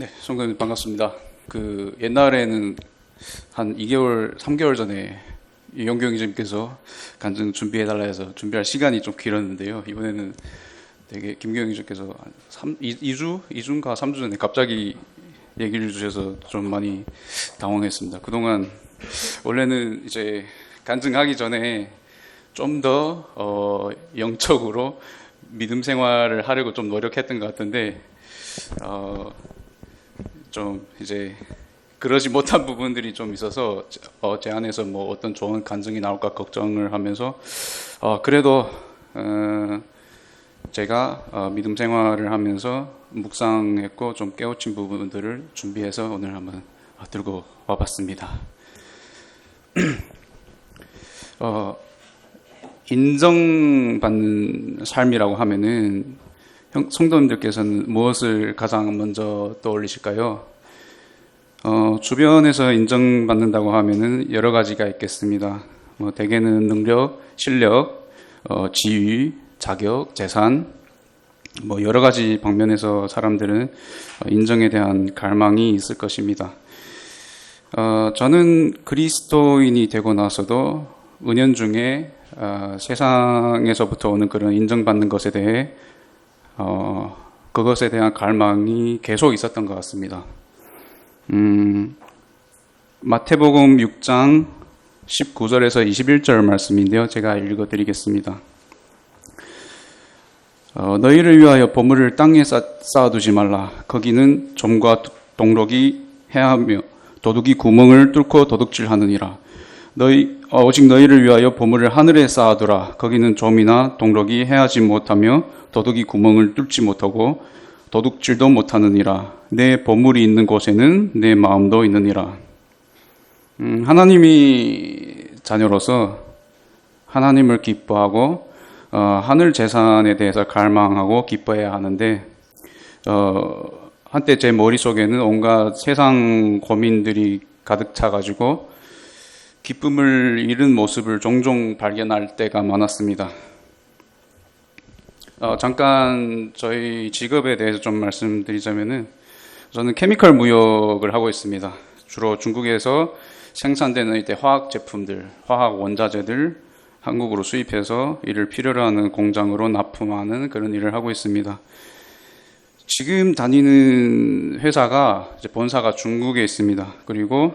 네, 성도님 반갑습니다. 옛날에는 한 2개월, 3개월 전에 이영경 기자님께서 간증 준비해달라 해서 준비할 시간이 좀 길었는데요. 이번에는 되게 김경영 기자께서 한 2주인가 3주 전에 갑자기 얘기를 주셔서 좀 많이 당황했습니다. 그동안 원래는 이제 간증하기 전에 좀 더 영적으로 믿음 생활을 하려고 좀 노력했던 것 같은데 좀 이제 그러지 못한 부분들이 좀 있어서 제 안에서 뭐 어떤 좋은 간증이 나올까 걱정을 하면서 그래도 제가 믿음 생활을 하면서 묵상했고 좀 깨우친 부분들을 준비해서 오늘 한번 들고 와봤습니다. 인정받는 삶이라고 하면은 성도님들께서는 무엇을 가장 먼저 떠올리실까요? 주변에서 인정받는다고 하면은 여러 가지가 있겠습니다. 대개는 능력, 실력, 지위, 자격, 재산, 여러 가지 방면에서 사람들은 인정에 대한 갈망이 있을 것입니다. 저는 그리스도인이 되고 나서도 은연중에 세상에서부터 오는 그런 인정받는 것에 대해 그것에 대한 갈망이 계속 있었던 것 같습니다. 마태복음 6장 19절에서 21절 말씀인데요. 제가 읽어드리겠습니다. 너희를 위하여 보물을 땅에 쌓아두지 말라. 거기는 좀과 동록이 해하며 도둑이 구멍을 뚫고 도둑질하느니라. 오직 너희를 위하여 보물을 하늘에 쌓아두라. 거기는 좀이나 동록이 해하지 못하며 도둑이 구멍을 뚫지 못하고 도둑질도 못하느니라. 내 보물이 있는 곳에는 내 마음도 있느니라. 하나님이 자녀로서 하나님을 기뻐하고 하늘 재산에 대해서 갈망하고 기뻐해야 하는데 한때 제 머릿속에는 온갖 세상 고민들이 가득 차가지고 기쁨을 잃은 모습을 종종 발견할 때가 많았습니다. 잠깐 저희 직업에 대해서 좀 말씀드리자면은 저는 케미컬 무역을 하고 있습니다. 주로 중국에서 생산되는 이때 화학 제품들, 화학 원자재들 한국으로 수입해서 이를 필요로 하는 공장으로 납품하는 그런 일을 하고 있습니다. 지금 다니는 회사가 본사가 중국에 있습니다. 그리고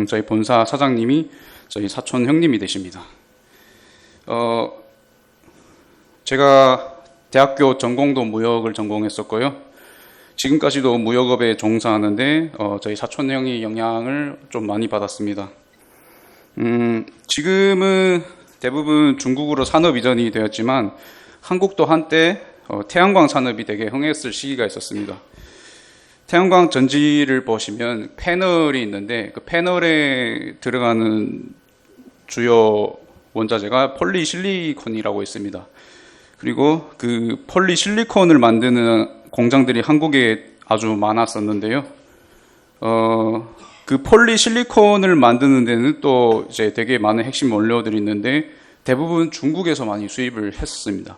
저희 본사 사장님이 저희 사촌 형님이 되십니다. 제가 대학교 전공도 무역을 전공했었고요. 지금까지도 무역업에 종사하는데 저희 사촌 형이 영향을 좀 많이 받았습니다. 지금은 대부분 중국으로 산업 이전이 되었지만 한국도 한때 태양광 산업이 되게 흥했을 시기가 있었습니다. 태양광 전지를 보시면 패널이 있는데 그 패널에 들어가는 주요 원자재가 폴리실리콘이라고 있습니다. 그리고 그 폴리실리콘을 만드는 공장들이 한국에 아주 많았었는데요. 그 폴리실리콘을 만드는 데는 또 이제 되게 많은 핵심 원료들이 있는데 대부분 중국에서 많이 수입을 했습니다.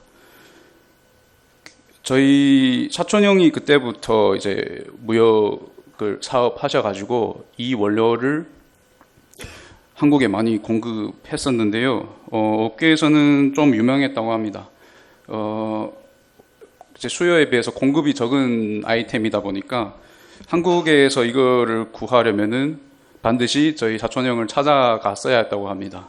저희 사촌 형이 그때부터 이제 무역을 사업하셔가지고 이 원료를 한국에 많이 공급했었는데요. 업계에서는 좀 유명했다고 합니다. 이제 수요에 비해서 공급이 적은 아이템이다 보니까 한국에서 이거를 구하려면은 반드시 저희 사촌 형을 찾아갔어야 했다고 합니다.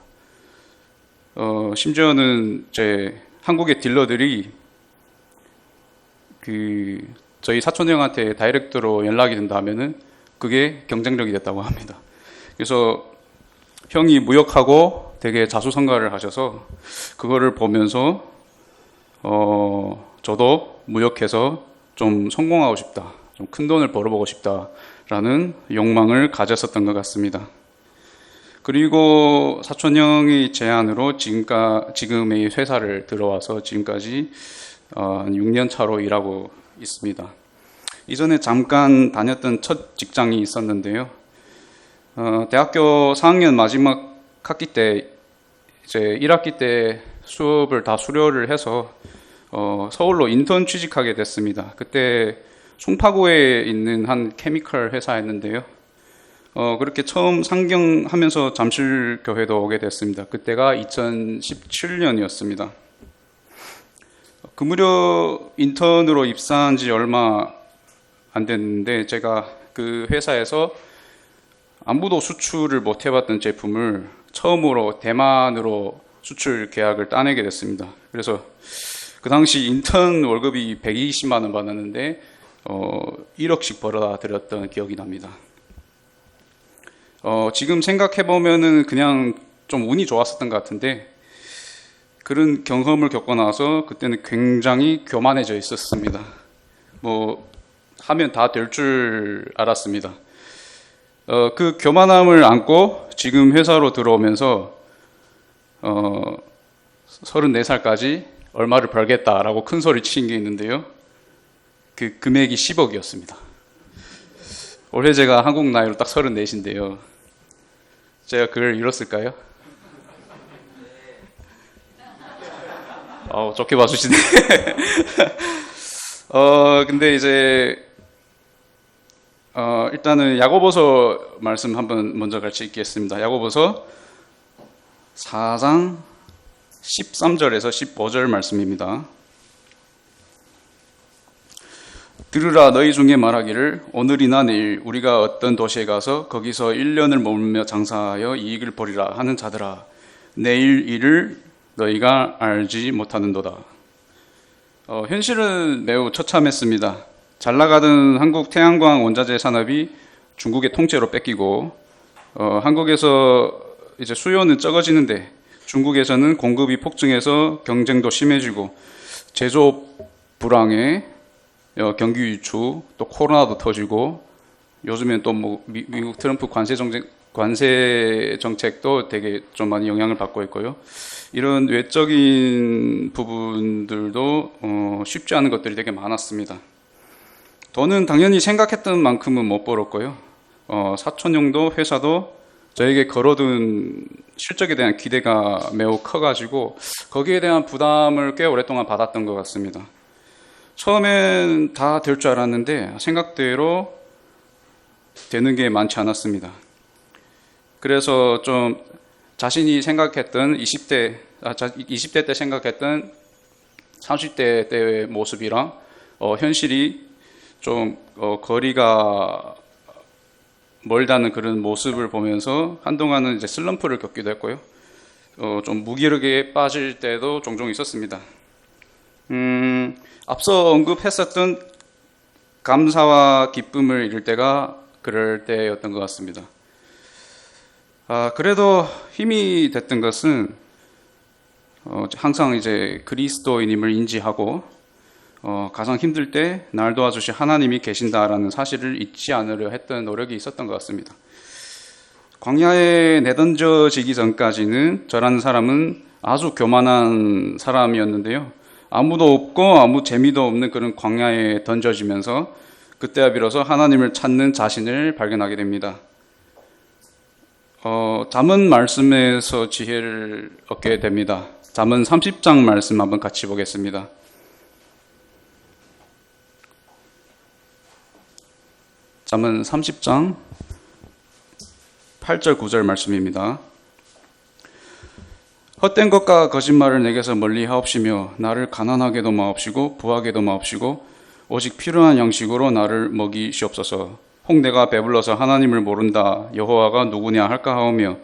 심지어는 제 한국의 딜러들이 저희 사촌 형한테 다이렉트로 연락이 된다면은 그게 경쟁력이 됐다고 합니다. 그래서 형이 무역하고 되게 자수성가를 하셔서 그거를 보면서 저도 무역해서 좀 성공하고 싶다, 좀 큰 돈을 벌어보고 싶다라는 욕망을 가졌었던 것 같습니다. 그리고 사촌 형의 제안으로 지금의 회사를 들어와서 지금까지 한 6년 차로 일하고 있습니다. 이전에 잠깐 다녔던 첫 직장이 있었는데요. 대학교 4학년 마지막 학기 때 이제 1학기 때 수업을 다 수료를 해서 서울로 인턴 취직하게 됐습니다. 그때 송파구에 있는 한 케미컬 회사였는데요. 그렇게 처음 상경하면서 잠실교회도 오게 됐습니다. 그때가 2017년이었습니다. 그 무렵 인턴으로 입사한 지 얼마 안 됐는데 제가 그 회사에서 아무도 수출을 못 해봤던 제품을 처음으로 대만으로 수출 계약을 따내게 됐습니다. 그래서 그 당시 인턴 월급이 120만 원 받았는데 1억씩 벌어다 드렸던 기억이 납니다. 지금 생각해 보면은 그냥 좀 운이 좋았었던 것 같은데 그런 경험을 겪고 나서 그때는 굉장히 교만해져 있었습니다. 뭐 하면 다 될 줄 알았습니다. 그 교만함을 안고 지금 회사로 들어오면서 34살까지 얼마를 벌겠다라고 큰 소리 친 게 있는데요. 그 금액이 10억이었습니다. 올해 제가 한국 나이로 딱 34인데요. 제가 그걸 이뤘을까요? 좋게 봐주시네. 근데 이제 일단은 야고보서 말씀 한번 먼저 같이 읽겠습니다. 야고보서 4장 13절에서 15절 말씀입니다. 들으라, 너희 중에 말하기를 오늘이나 내일 우리가 어떤 도시에 가서 거기서 1년을 머물며 장사하여 이익을 보리라 하는 자들아, 내일 일을 너희가 알지 못하는도다. 현실은 매우 처참했습니다. 잘 나가던 한국 태양광 원자재 산업이 중국의 통째로 뺏기고 한국에서 이제 수요는 적어지는데 중국에서는 공급이 폭증해서 경쟁도 심해지고 제조 불황에 경기 위축, 또 코로나도 터지고 요즘엔 또 뭐 미국 트럼프 관세 정책도 되게 좀 많이 영향을 받고 있고요. 이런 외적인 부분들도 쉽지 않은 것들이 되게 많았습니다. 돈은 당연히 생각했던 만큼은 못 벌었고요. 사촌형도 회사도 저에게 걸어둔 실적에 대한 기대가 매우 커가지고 거기에 대한 부담을 꽤 오랫동안 받았던 것 같습니다. 처음엔 다 될 줄 알았는데 생각대로 되는 게 많지 않았습니다. 그래서 좀 자신이 생각했던 20대 때 생각했던 30대 때의 모습이랑 현실이 좀 거리가 멀다는 그런 모습을 보면서 한동안은 이제 슬럼프를 겪기도 했고요. 좀 무기력에 빠질 때도 종종 있었습니다. 앞서 언급했었던 감사와 기쁨을 잃을 때가 그럴 때였던 것 같습니다. 그래도 힘이 됐던 것은 항상 이제 그리스도인임을 인지하고 가장 힘들 때 날 도와주실 하나님이 계신다라는 사실을 잊지 않으려 했던 노력이 있었던 것 같습니다. 광야에 내던져지기 전까지는 저라는 사람은 아주 교만한 사람이었는데요. 아무도 없고 아무 재미도 없는 그런 광야에 던져지면서 그때야 비로소 하나님을 찾는 자신을 발견하게 됩니다. 잠언 말씀에서 지혜를 얻게 됩니다. 잠언 30장 말씀 한번 같이 보겠습니다. 잠언 30장 8절 9절 말씀입니다. 헛된 것과 거짓말을 내게서 멀리 하옵시며 나를 가난하게도 마옵시고 부하게도 마옵시고 오직 필요한 양식으로 나를 먹이시옵소서. 홍대가 배불러서 하나님을 모른다. 여호와가 누구냐 할까 하오며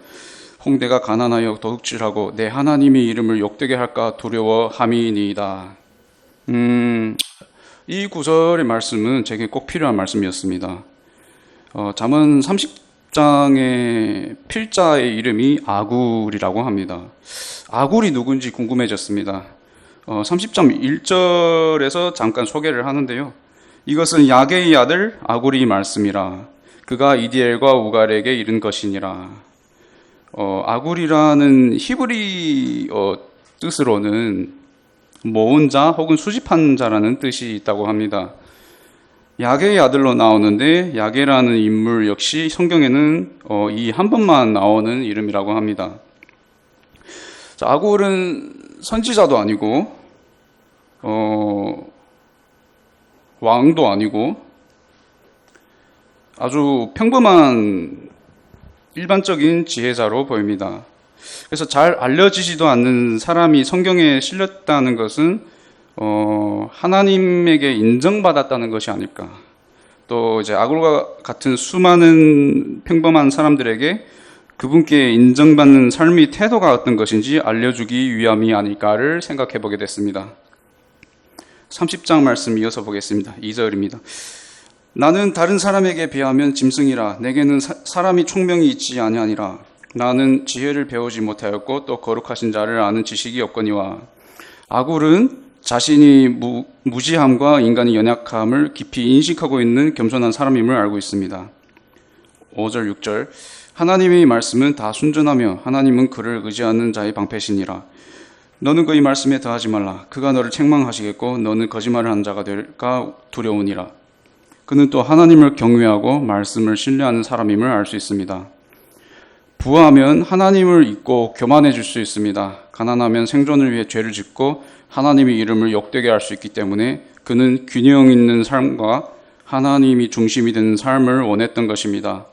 홍대가 가난하여 도둑질하고 내 하나님의 이름을 욕되게 할까 두려워함이니이다. 이 구절의 말씀은 제게 꼭 필요한 말씀이었습니다. 잠언 30장의 필자의 이름이 아굴이라고 합니다. 아굴이 누군지 궁금해졌습니다. 30장 1절에서 잠깐 소개를 하는데요. 이것은 야게의 아들 아굴이 말씀이라. 그가 이디엘과 우갈에게 이른 것이니라. 아굴이라는 히브리 뜻으로는 모은 자 혹은 수집한 자라는 뜻이 있다고 합니다. 야게의 아들로 나오는데 야게라는 인물 역시 성경에는 이 한 번만 나오는 이름이라고 합니다. 자, 아굴은 선지자도 아니고 왕도 아니고 아주 평범한 일반적인 지혜자로 보입니다. 그래서 잘 알려지지도 않는 사람이 성경에 실렸다는 것은 하나님에게 인정받았다는 것이 아닐까. 또 이제 아굴과 같은 수많은 평범한 사람들에게 그분께 인정받는 삶의 태도가 어떤 것인지 알려주기 위함이 아닐까를 생각해 보게 됐습니다. 30장 말씀 이어서 보겠습니다. 2절입니다. 나는 다른 사람에게 비하면 짐승이라. 내게는 사람이 총명이 있지 아니하니라. 나는 지혜를 배우지 못하였고 또 거룩하신 자를 아는 지식이 없거니와. 아굴은 자신이 무지함과 인간의 연약함을 깊이 인식하고 있는 겸손한 사람임을 알고 있습니다. 5절 6절 하나님의 말씀은 다 순전하며 하나님은 그를 의지하는 자의 방패시니라. 너는 그의 말씀에 더하지 말라. 그가 너를 책망하시겠고 너는 거짓말을 한 자가 될까 두려우니라. 그는 또 하나님을 경외하고 말씀을 신뢰하는 사람임을 알 수 있습니다. 부하면 하나님을 잊고 교만해질 수 있습니다. 가난하면 생존을 위해 죄를 짓고 하나님의 이름을 욕되게 할 수 있기 때문에 그는 균형 있는 삶과 하나님이 중심이 되는 삶을 원했던 것입니다.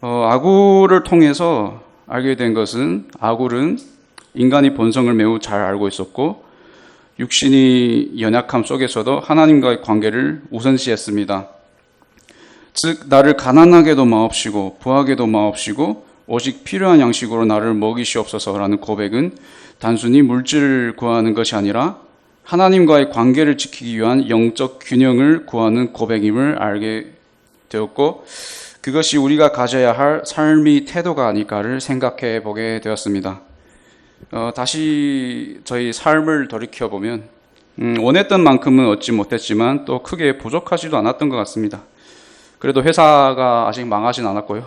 아굴을 통해서 알게 된 것은 아굴은 인간의 본성을 매우 잘 알고 있었고 육신의 연약함 속에서도 하나님과의 관계를 우선시했습니다. 즉 나를 가난하게도 마옵시고 부하게도 마옵시고 오직 필요한 양식으로 나를 먹이시옵소서라는 고백은 단순히 물질을 구하는 것이 아니라 하나님과의 관계를 지키기 위한 영적 균형을 구하는 고백임을 알게 되었고 그것이 우리가 가져야 할 삶의 태도가 아닐까를 생각해 보게 되었습니다. 다시 저희 삶을 돌이켜보면 원했던 만큼은 얻지 못했지만 또 크게 부족하지도 않았던 것 같습니다. 그래도 회사가 아직 망하진 않았고요.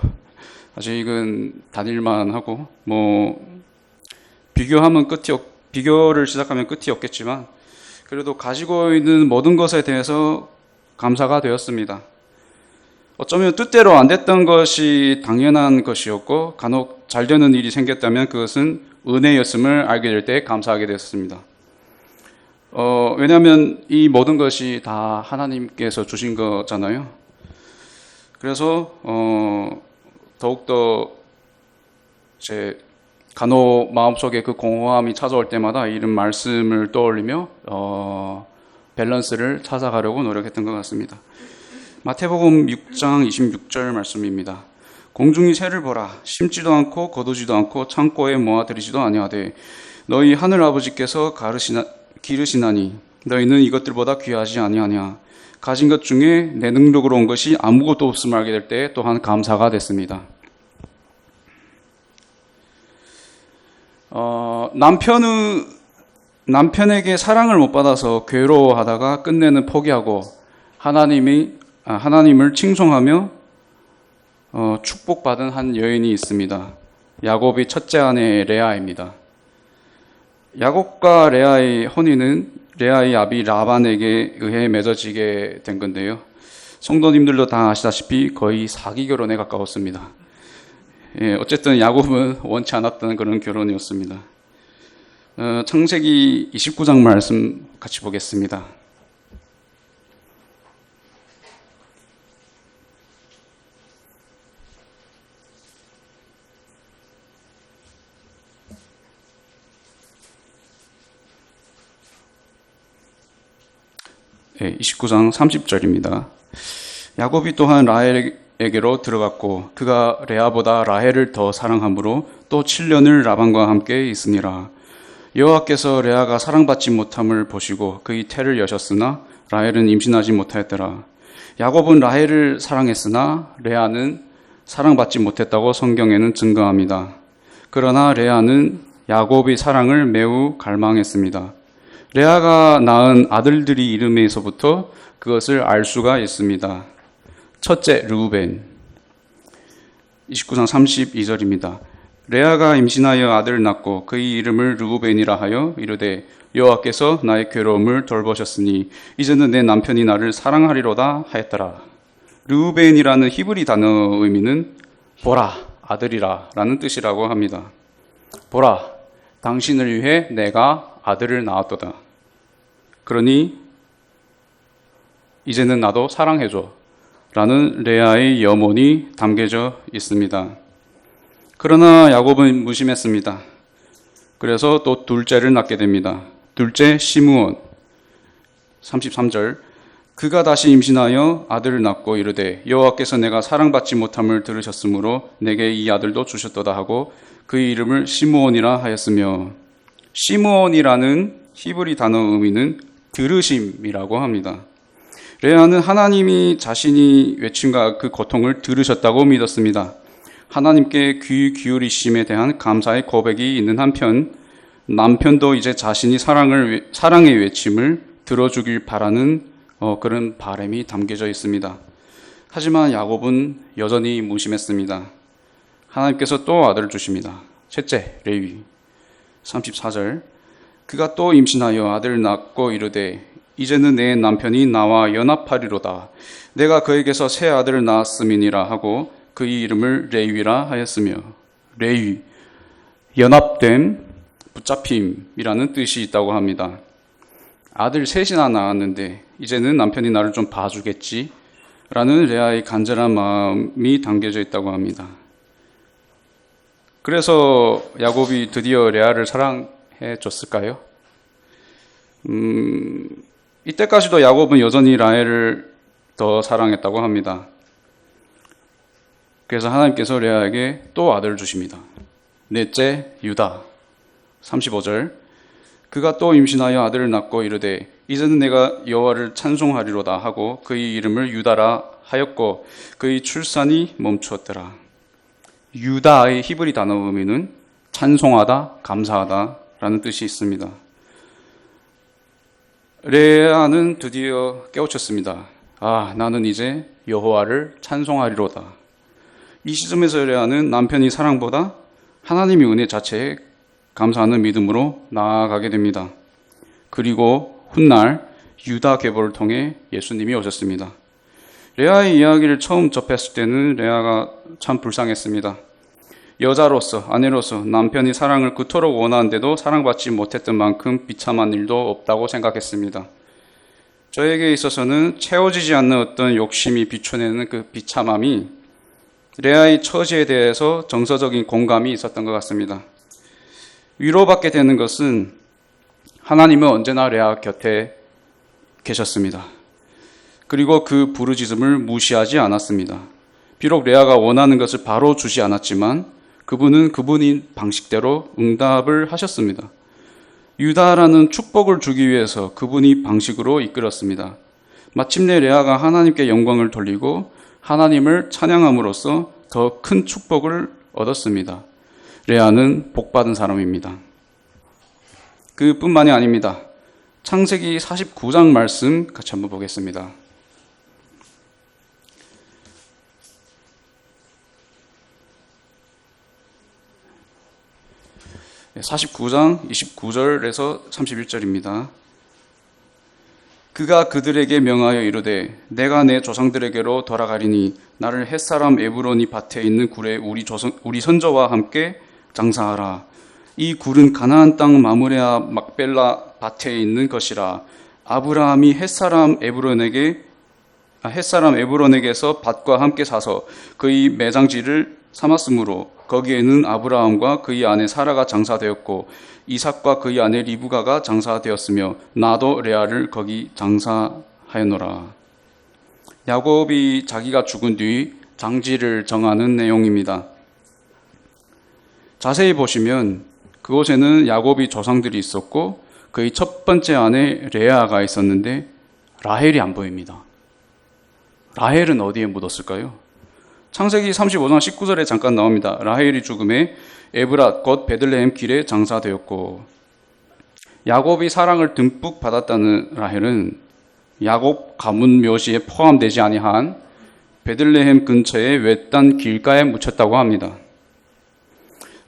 아직은 다닐만 하고 비교를 시작하면 끝이 없겠지만 그래도 가지고 있는 모든 것에 대해서 감사가 되었습니다. 어쩌면 뜻대로 안 됐던 것이 당연한 것이었고 간혹 잘 되는 일이 생겼다면 그것은 은혜였음을 알게 될 때 감사하게 되었습니다. 왜냐하면 이 모든 것이 다 하나님께서 주신 거잖아요. 그래서 더욱더 제 간혹 마음속에 그 공허함이 찾아올 때마다 이런 말씀을 떠올리며 밸런스를 찾아가려고 노력했던 것 같습니다. 마태복음 6장 26절 말씀입니다. 공중의 새를 보라. 심지도 않고 거두지도 않고 창고에 모아들이지도 아니하되 너희 하늘 아버지께서 기르시나니 너희는 이것들보다 귀하지 아니하냐. 가진 것 중에 내 능력으로 온 것이 아무것도 없음을 알게 될 때 또한 감사가 됐습니다. 남편에게 사랑을 못 받아서 괴로워하다가 끝내는 포기하고 하나님을 칭송하며 축복받은 한 여인이 있습니다. 야곱의 첫째 아내 레아입니다. 야곱과 레아의 혼인은 레아의 아비 라반에게 의해 맺어지게 된 건데요. 성도님들도 다 아시다시피 거의 사기 결혼에 가까웠습니다. 어쨌든 야곱은 원치 않았던 그런 결혼이었습니다. 창세기 29장 말씀 같이 보겠습니다. 네, 29장 30절입니다. 야곱이 또한 라헬에게로 들어갔고 그가 레아보다 라헬을 더 사랑함으로 또 7년을 라반과 함께 있으니라. 여호와께서 레아가 사랑받지 못함을 보시고 그의 태를 여셨으나 라헬은 임신하지 못하였더라. 야곱은 라헬을 사랑했으나 레아는 사랑받지 못했다고 성경에는 증거합니다. 그러나 레아는 야곱의 사랑을 매우 갈망했습니다. 레아가 낳은 아들들의 이름에서부터 그것을 알 수가 있습니다. 첫째 르우벤 29장 32절입니다. 레아가 임신하여 아들을 낳고 그의 이름을 르우벤이라 하여 이르되 여호와께서 나의 괴로움을 돌보셨으니 이제는 내 남편이 나를 사랑하리로다 하였더라. 르우벤이라는 히브리 단어 의미는 보라 아들이라 라는 뜻이라고 합니다. 보라 당신을 위해 내가 아들을 낳았도다. 그러니 이제는 나도 사랑해줘 라는 레아의 염원이 담겨져 있습니다. 그러나 야곱은 무심했습니다. 그래서 또 둘째를 낳게 됩니다. 둘째 시므온. 33절. 그가 다시 임신하여 아들을 낳고 이르되 여호와께서 내가 사랑받지 못함을 들으셨으므로 내게 이 아들도 주셨도다 하고 그의 이름을 시므온이라 하였으며, 시므온이라는 히브리 단어 의미는 들으심이라고 합니다. 레아는 하나님이 자신이 외침과 그 고통을 들으셨다고 믿었습니다. 하나님께 귀 기울이심에 대한 감사의 고백이 있는 한편, 남편도 이제 자신이 사랑의 외침을 들어주길 바라는 그런 바람이 담겨져 있습니다. 하지만 야곱은 여전히 무심했습니다. 하나님께서 또 아들을 주십니다. 셋째, 레위. 34절. 그가 또 임신하여 아들을 낳고 이르되 이제는 내 남편이 나와 연합하리로다. 내가 그에게서 새 아들을 낳았음이니라 하고 그의 이름을 레위라 하였으며, 레위, 연합됨, 붙잡힘이라는 뜻이 있다고 합니다. 아들 셋이나 낳았는데 이제는 남편이 나를 좀 봐주겠지 라는 레아의 간절한 마음이 담겨져 있다고 합니다. 그래서 야곱이 드디어 레아를 사랑해 줬을까요? 이때까지도 야곱은 여전히 라헬을 더 사랑했다고 합니다. 그래서 하나님께서 레아에게 또 아들을 주십니다. 넷째, 유다. 35절. 그가 또 임신하여 아들을 낳고 이르되 이제는 내가 여호와를 찬송하리로다 하고 그의 이름을 유다라 하였고 그의 출산이 멈추었더라. 유다의 히브리 단어 의미는 찬송하다, 감사하다 라는 뜻이 있습니다. 레아는 드디어 깨우쳤습니다. 아, 나는 이제 여호와를 찬송하리로다. 이 시점에서 레아는 남편이 사랑보다 하나님의 은혜 자체에 감사하는 믿음으로 나아가게 됩니다. 그리고 훗날 유다 계보를 통해 예수님이 오셨습니다. 레아의 이야기를 처음 접했을 때는 레아가 참 불쌍했습니다. 여자로서, 아내로서 남편이 사랑을 그토록 원하는데도 사랑받지 못했던 만큼 비참한 일도 없다고 생각했습니다. 저에게 있어서는 채워지지 않는 어떤 욕심이 비춰내는 그 비참함이 레아의 처지에 대해서 정서적인 공감이 있었던 것 같습니다. 위로받게 되는 것은 하나님은 언제나 레아 곁에 계셨습니다. 그리고 그 부르짖음을 무시하지 않았습니다. 비록 레아가 원하는 것을 바로 주지 않았지만 그분은 그분인 방식대로 응답을 하셨습니다. 유다라는 축복을 주기 위해서 그분이 방식으로 이끌었습니다. 마침내 레아가 하나님께 영광을 돌리고 하나님을 찬양함으로써 더 큰 축복을 얻었습니다. 레아는 복받은 사람입니다. 그뿐만이 아닙니다. 창세기 49장 말씀 같이 한번 보겠습니다. 49장 29절에서 31절입니다. 그가 그들에게 명하여 이르되 내가 내 조상들에게로 돌아가리니 나를 햇사람 에브론이 밭에 있는 굴에 우리 선조와 함께 장사하라. 이 굴은 가나안 땅 마므레아 막벨라 밭에 있는 것이라. 아브라함이 햇사람 에브론에게서 밭과 함께 사서 그의 매장지를 삼았으므로 거기에는 아브라함과 그의 아내 사라가 장사되었고 이삭과 그의 아내 리브가가 장사되었으며 나도 레아를 거기 장사하였노라. 야곱이 자기가 죽은 뒤 장지를 정하는 내용입니다. 자세히 보시면 그곳에는 야곱이 조상들이 있었고 그의 첫 번째 아내 레아가 있었는데 라헬이 안 보입니다. 라헬은 어디에 묻었을까요? 창세기 35장 19절에 잠깐 나옵니다. 라헬이 죽음에 에브랏 곧 베들레헴 길에 장사되었고, 야곱이 사랑을 듬뿍 받았다는 라헬은 야곱 가문 묘지에 포함되지 아니한 베들레헴 근처의 외딴 길가에 묻혔다고 합니다.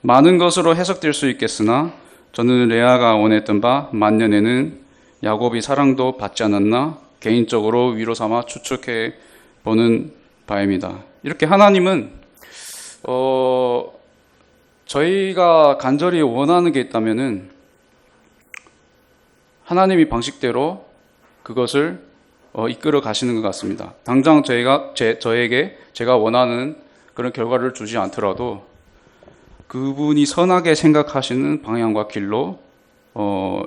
많은 것으로 해석될 수 있겠으나 저는 레아가 원했던 바 만년에는 야곱이 사랑도 받지 않았나 개인적으로 위로 삼아 추측해 보는 바입니다. 이렇게 하나님은 저희가 간절히 원하는 게 있다면은 하나님이 방식대로 그것을 이끌어 가시는 것 같습니다. 당장 저에게 제가 원하는 그런 결과를 주지 않더라도 그분이 선하게 생각하시는 방향과 길로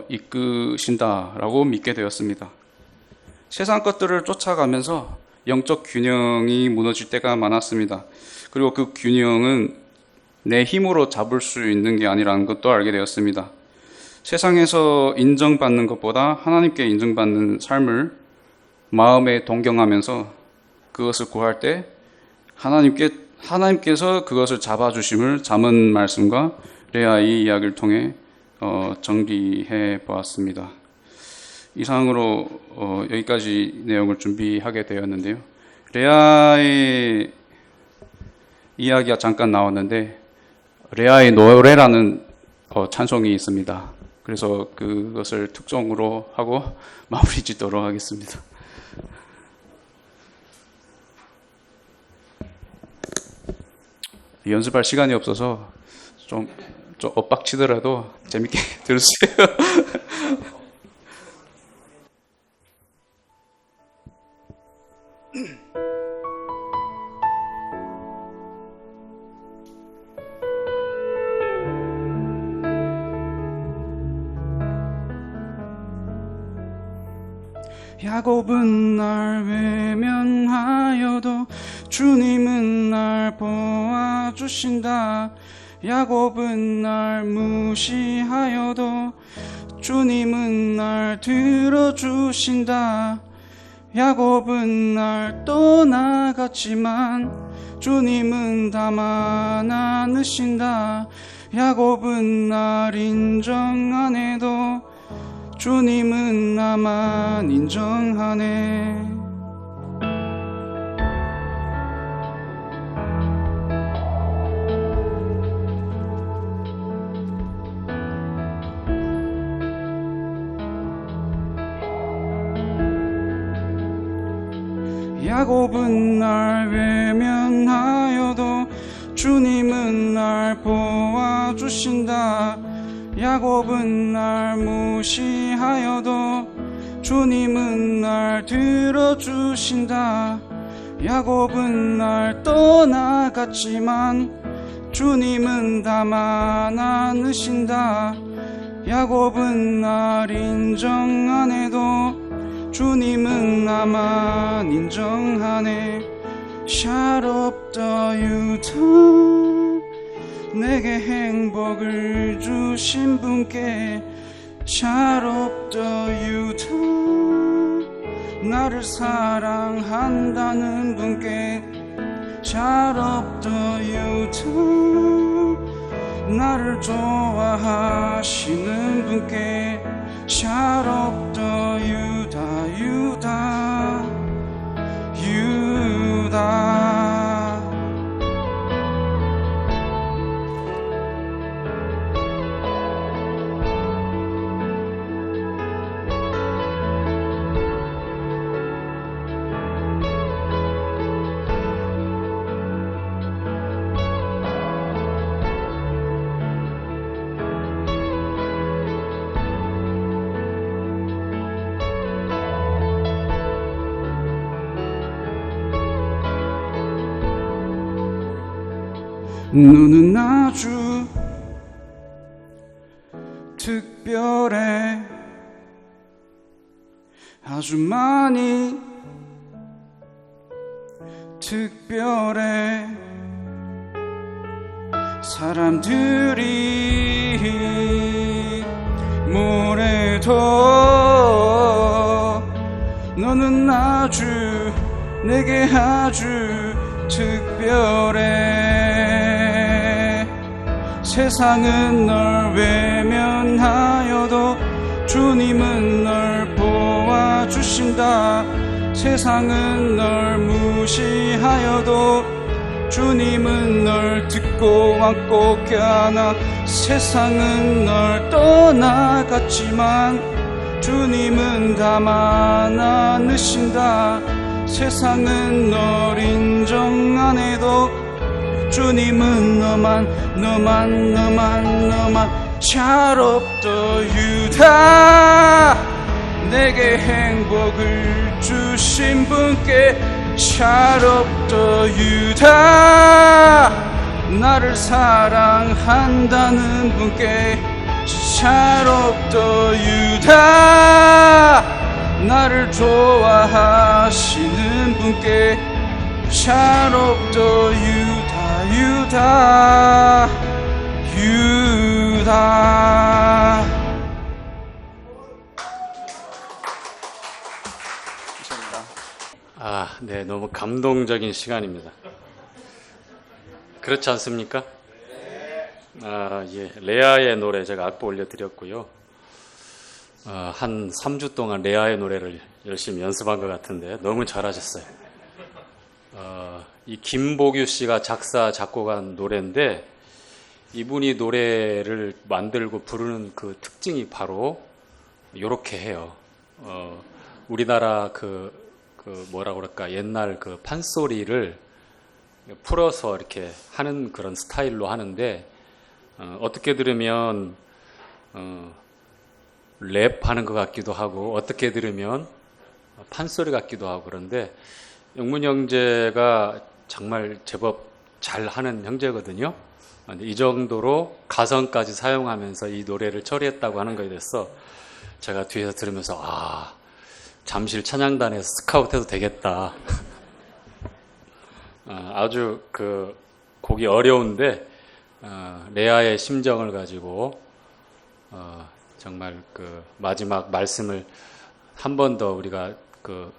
이끄신다라고 믿게 되었습니다. 세상 것들을 쫓아가면서 영적 균형이 무너질 때가 많았습니다. 그리고 그 균형은 내 힘으로 잡을 수 있는 게 아니라는 것도 알게 되었습니다. 세상에서 인정받는 것보다 하나님께 인정받는 삶을 마음에 동경하면서 그것을 구할 때 하나님께서 그것을 잡아주심을 잠언 말씀과 레아의 이야기를 통해 정리해 보았습니다. 이상으로 여기까지 내용을 준비하게 되었는데요. 레아의 이야기가 잠깐 나왔는데 레아의 노래라는 찬송이 있습니다. 그래서 그것을 특종으로 하고 마무리 짓도록 하겠습니다. 연습할 시간이 없어서 좀 엇박치더라도 재밌게 들으세요. 야곱은 날 외면하여도 주님은 날 보아주신다. 야곱은 날 무시하여도 주님은 날 들어주신다. 야곱은 날 떠나갔지만 주님은 다만 않으신다. 야곱은 날 인정 안 해도 주님은 나만 인정하네. 야곱은 날 외면하여도 주님은 날 보아주신다. 야곱은 날 무시하여도 주님은 날 들어주신다. 야곱은 날 떠나갔지만 주님은 다만 않으신다. 야곱은 날 인정 안 해도 주님은 나만 인정하네. Shout up the Utah, 내게 행복을 주신 분께. Shout up the Utah, 나를 사랑한다는 분께. Shout up the Utah, 나를 좋아하시는 분께. Shout up the Utah, Utah, Utah. 너는 아주 특별해. 아주 많이 특별해. 사람들이 뭐래도 너는 아주 내게 아주 특별해. 세상은 널 외면하여도 주님은 널 보아주신다. 세상은 널 무시하여도 주님은 널 듣고 안고 껴안아. 세상은 널 떠나갔지만 주님은 다만 않으신다. 세상은 널 인정 안 해도 주님은 너만 Shout up the Utah, 내게 행복을 주신 분께 샤롭더 유다 나를 사랑한다는 분께 샤롭더 유다 나를 좋아하시는 분께 샤롭더 유다 유다 유다. 네, 너무 감동적인 시간입니다. 그렇지 않습니까? 예, 레아의 노래 제가 악보 올려드렸고요. 한 3주 동안 레아의 노래를 열심히 연습한 것 같은데 너무 잘하셨어요. 이 김보규 씨가 작사, 작곡한 노래인데 이분이 노래를 만들고 부르는 그 특징이 바로 이렇게 해요. 우리나라 뭐라고 그럴까, 옛날 그 판소리를 풀어서 이렇게 하는 그런 스타일로 하는데, 어떻게 들으면, 랩 하는 것 같기도 하고, 어떻게 들으면 판소리 같기도 하고, 그런데 영문 형제가 정말 제법 잘 하는 형제거든요. 이 정도로 가성까지 사용하면서 이 노래를 처리했다고 하는 거에 대해서 제가 뒤에서 들으면서, 잠실 찬양단에서 스카우트해도 되겠다. 아주 그 곡이 어려운데 레아의 심정을 가지고 정말 그 마지막 말씀을 한 번 더 우리가 그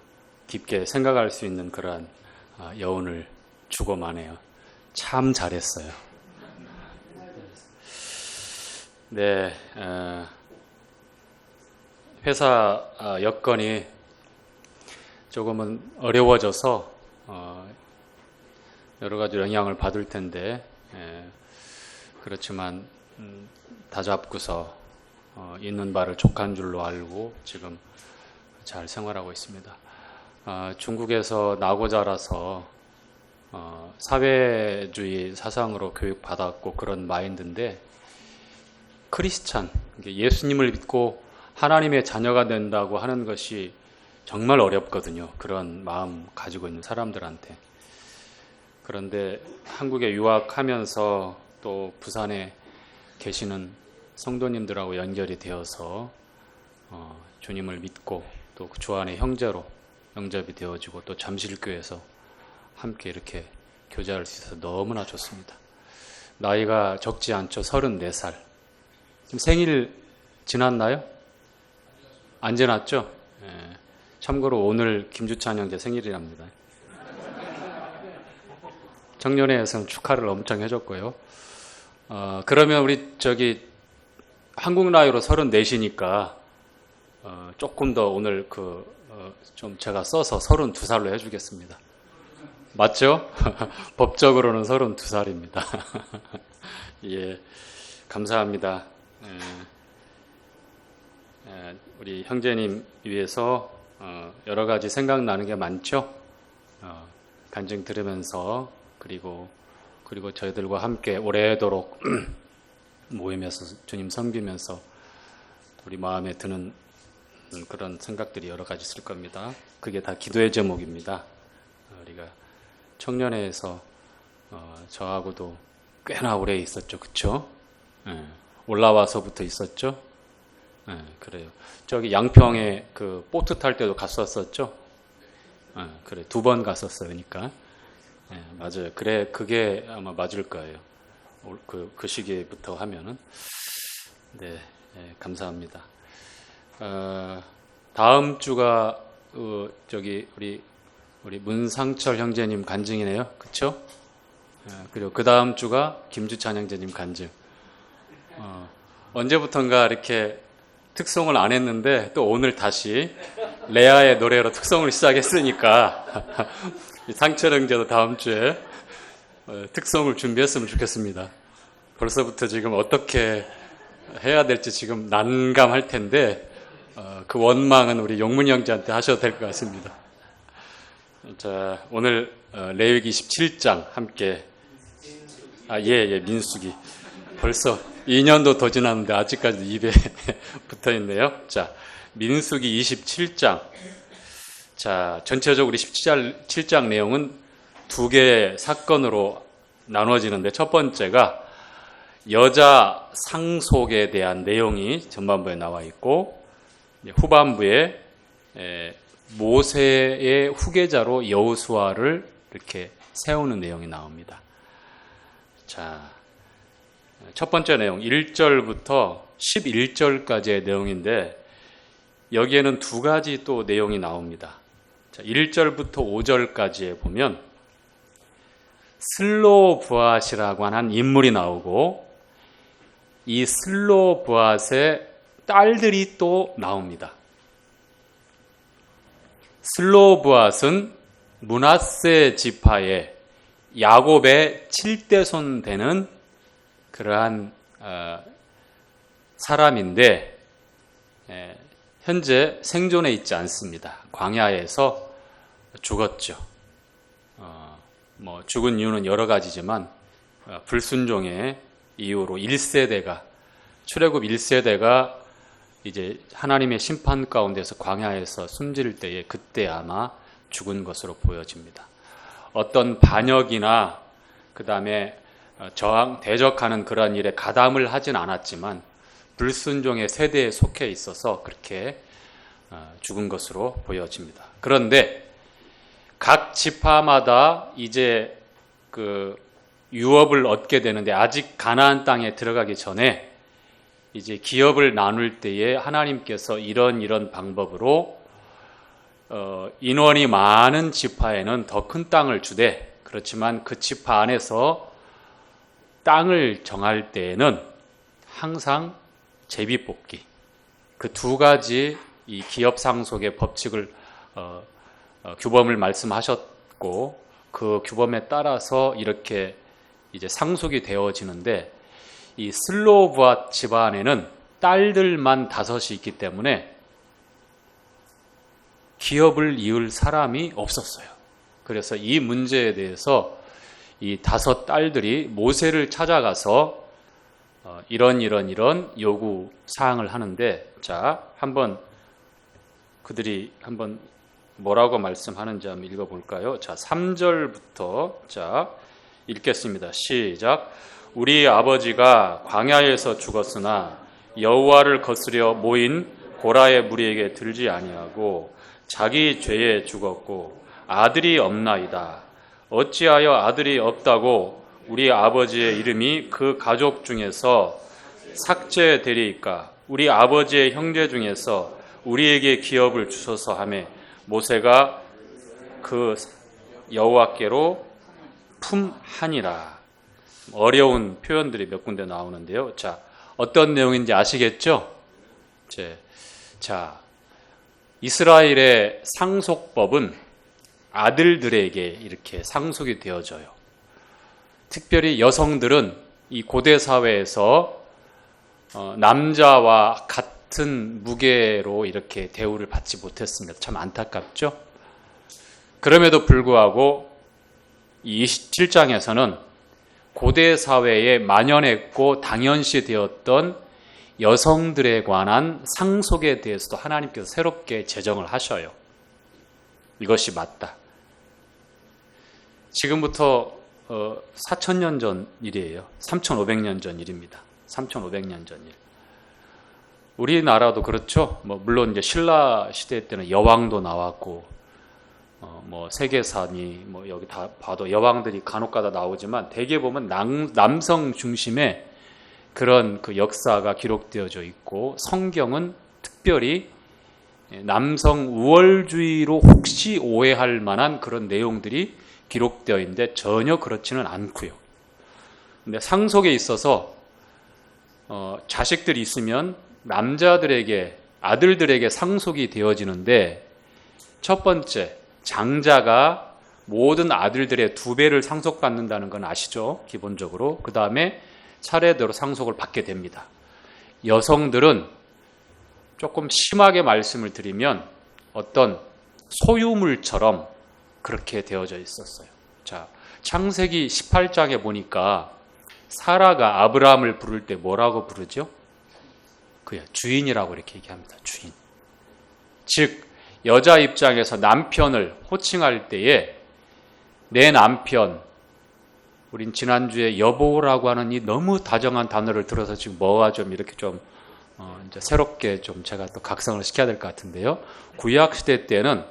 깊게 생각할 수 있는 그러한 여운을 주고 마네요. 참 잘했어요. 네, 회사 여건이 조금은 어려워져서 여러 가지 영향을 받을 텐데, 그렇지만 다잡고서 있는 바를 족한 줄로 알고 지금 잘 생활하고 있습니다. 중국에서 나고 자라서 사회주의 사상으로 교육받았고 그런 마인드인데, 크리스찬, 예수님을 믿고 하나님의 자녀가 된다고 하는 것이 정말 어렵거든요. 그런 마음 가지고 있는 사람들한테. 그런데 한국에 유학하면서 또 부산에 계시는 성도님들하고 연결이 되어서 주님을 믿고 또 주 안의 형제로 영접이 되어지고 또 잠실교회에서 함께 이렇게 교제할 수 있어서 너무나 좋습니다. 나이가 적지 않죠. 34살. 지금 생일 지났나요? 안 지났죠? 예. 참고로 오늘 김주찬 형제 생일이랍니다. 청년회에서는 축하를 엄청 해줬고요. 그러면 우리 한국 나이로 34이니까 조금 더 오늘 좀 제가 써서 32살로 해주겠습니다. 맞죠? 법적으로는 32살입니다. 예, 감사합니다. 우리 형제님 위해서 여러 가지 생각나는 게 많죠. 간증 들으면서 그리고 저희들과 함께 오래도록 모이면서 주님 섬기면서 우리 마음에 드는 그런 생각들이 여러 가지 있을 겁니다. 그게 다 기도의 제목입니다. 우리가 청년회에서 저하고도 꽤나 오래 있었죠. 그렇죠? 올라와서부터 있었죠. 그래요. 저기 양평에 그 보트 탈 때도 갔었었죠. 그래, 2번 갔었어요. 그러니까 맞아요. 그래, 그게 아마 맞을 거예요. 그 시기부터 하면은. 네, 감사합니다. 다음 주가 우리 문상철 형제님 간증이네요. 그렇죠? 그리고 그 다음 주가 김주찬 형제님 간증. 언제부턴가 이렇게 특송을 안 했는데 또 오늘 다시 레아의 노래로 특송을 시작했으니까 상철 형제도 다음 주에 특송을 준비했으면 좋겠습니다. 벌써부터 지금 어떻게 해야 될지 지금 난감할 텐데 그 원망은 우리 용문 형제한테 하셔도 될 것 같습니다. 자, 오늘 레위기 27장 함께 민수기 벌써 2년도 더 지났는데 아직까지도 입에 붙어 있네요. 자, 민수기 27장. 자, 전체적으로 27장 내용은 두 개의 사건으로 나눠지는데 첫 번째가 여자 상속에 대한 내용이 전반부에 나와 있고 후반부에 모세의 후계자로 여호수아를 이렇게 세우는 내용이 나옵니다. 자, 첫 번째 내용 1절부터 11절까지의 내용인데 여기에는 두 가지 또 내용이 나옵니다. 자, 1절부터 5절까지에 보면 슬로브앗이라고 하는 인물이 나오고 이 슬로브앗의 딸들이 또 나옵니다. 슬로브앗은 므낫세 지파의 야곱의 7대손 되는 그러한 사람인데 현재 생존해 있지 않습니다. 광야에서 죽었죠. 죽은 이유는 여러 가지지만 불순종의 이유로 1세대가 출애굽 1세대가 이제 하나님의 심판 가운데서 광야에서 숨질 때에 그때 아마 죽은 것으로 보여집니다. 어떤 반역이나 그 다음에 대적하는 그런 일에 가담을 하진 않았지만 불순종의 세대에 속해 있어서 그렇게 죽은 것으로 보여집니다. 그런데 각 지파마다 이제 그 유업을 얻게 되는데 아직 가나안 땅에 들어가기 전에 이제 기업을 나눌 때에 하나님께서 이런 방법으로 인원이 많은 지파에는 더 큰 땅을 주되 그렇지만 그 지파 안에서 땅을 정할 때에는 항상 제비뽑기 그 두 가지 이 기업 상속의 법칙을 규범을 말씀하셨고 그 규범에 따라서 이렇게 이제 상속이 되어지는데 이 슬로브앗 집안에는 딸들만 5이 있기 때문에 기업을 이을 사람이 없었어요. 그래서 이 문제에 대해서 이 5 딸들이 모세를 찾아가서 이런 요구 사항을 하는데 자, 그들이 한번 뭐라고 말씀하는지 한번 읽어볼까요? 자, 3절부터 자 읽겠습니다. 시작. 우리 아버지가 광야에서 죽었으나 여호와를 거스려 모인 고라의 무리에게 들지 아니하고 자기 죄에 죽었고 아들이 없나이다. 어찌하여 아들이 없다고 우리 아버지의 이름이 그 가족 중에서 삭제되리이까? 우리 아버지의 형제 중에서 우리에게 기업을 주소서 하매 모세가 그 여호와께로 품하니라. 어려운 표현들이 몇 군데 나오는데요. 자, 어떤 내용인지 아시겠죠? 자, 이스라엘의 상속법은 아들들에게 이렇게 상속이 되어져요. 특별히 여성들은 이 고대 사회에서 남자와 같은 무게로 이렇게 대우를 받지 못했습니다. 참 안타깝죠? 그럼에도 불구하고 이 27장에서는 고대 사회에 만연했고 당연시 되었던 여성들에 관한 상속에 대해서도 하나님께서 새롭게 제정을 하셔요. 이것이 맞다. 지금부터 4,000년 전 일이에요. 3,500년 전 일입니다. 3,500년 전 일. 우리나라도 그렇죠. 물론 이제 신라 시대 때는 여왕도 나왔고, 세계사니, 여기 다 봐도 여왕들이 간혹가다 나오지만 대개 보면 남성 중심의 그런 그 역사가 기록되어져 있고 성경은 특별히 남성 우월주의로 혹시 오해할 만한 그런 내용들이 기록되어 있는데 전혀 그렇지는 않고요. 근데 상속에 있어서 자식들이 있으면 남자들에게 아들들에게 상속이 되어지는데 첫 번째 장자가 모든 아들들의 2배를 상속받는다는 건 아시죠? 기본적으로. 그 다음에 차례대로 상속을 받게 됩니다. 여성들은 조금 심하게 말씀을 드리면 어떤 소유물처럼 그렇게 되어져 있었어요. 자, 창세기 18장에 보니까 사라가 아브라함을 부를 때 뭐라고 부르죠? 그야 주인이라고 이렇게 얘기합니다. 주인. 즉 여자 입장에서 남편을 호칭할 때에 내 남편, 우린 지난주에 여보라고 하는 이 너무 다정한 단어를 들어서 지금 뭐가 좀 이렇게 좀 이제 새롭게 좀 제가 또 각성을 시켜야 될 것 같은데요. 구약 시대 때는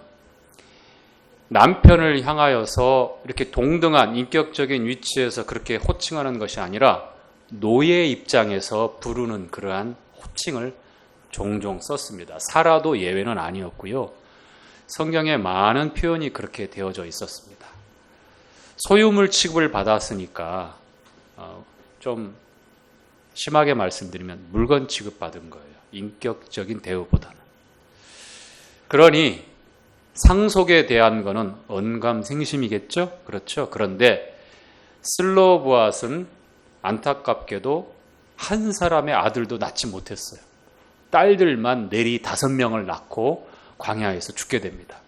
남편을 향하여서 이렇게 동등한 인격적인 위치에서 그렇게 호칭하는 것이 아니라 노예 입장에서 부르는 그러한 호칭을 종종 썼습니다. 사라도 예외는 아니었고요. 성경에 많은 표현이 그렇게 되어져 있었습니다. 소유물 취급을 받았으니까 좀 심하게 말씀드리면 물건 취급받은 거예요. 인격적인 대우보다는. 그러니 상속에 대한 거는 언감생심이겠죠? 그렇죠? 그런데 슬로보앗은 안타깝게도 한 사람의 아들도 낳지 못했어요. 딸들만 내리 5명을 낳고 광야에서 죽게 됩니다.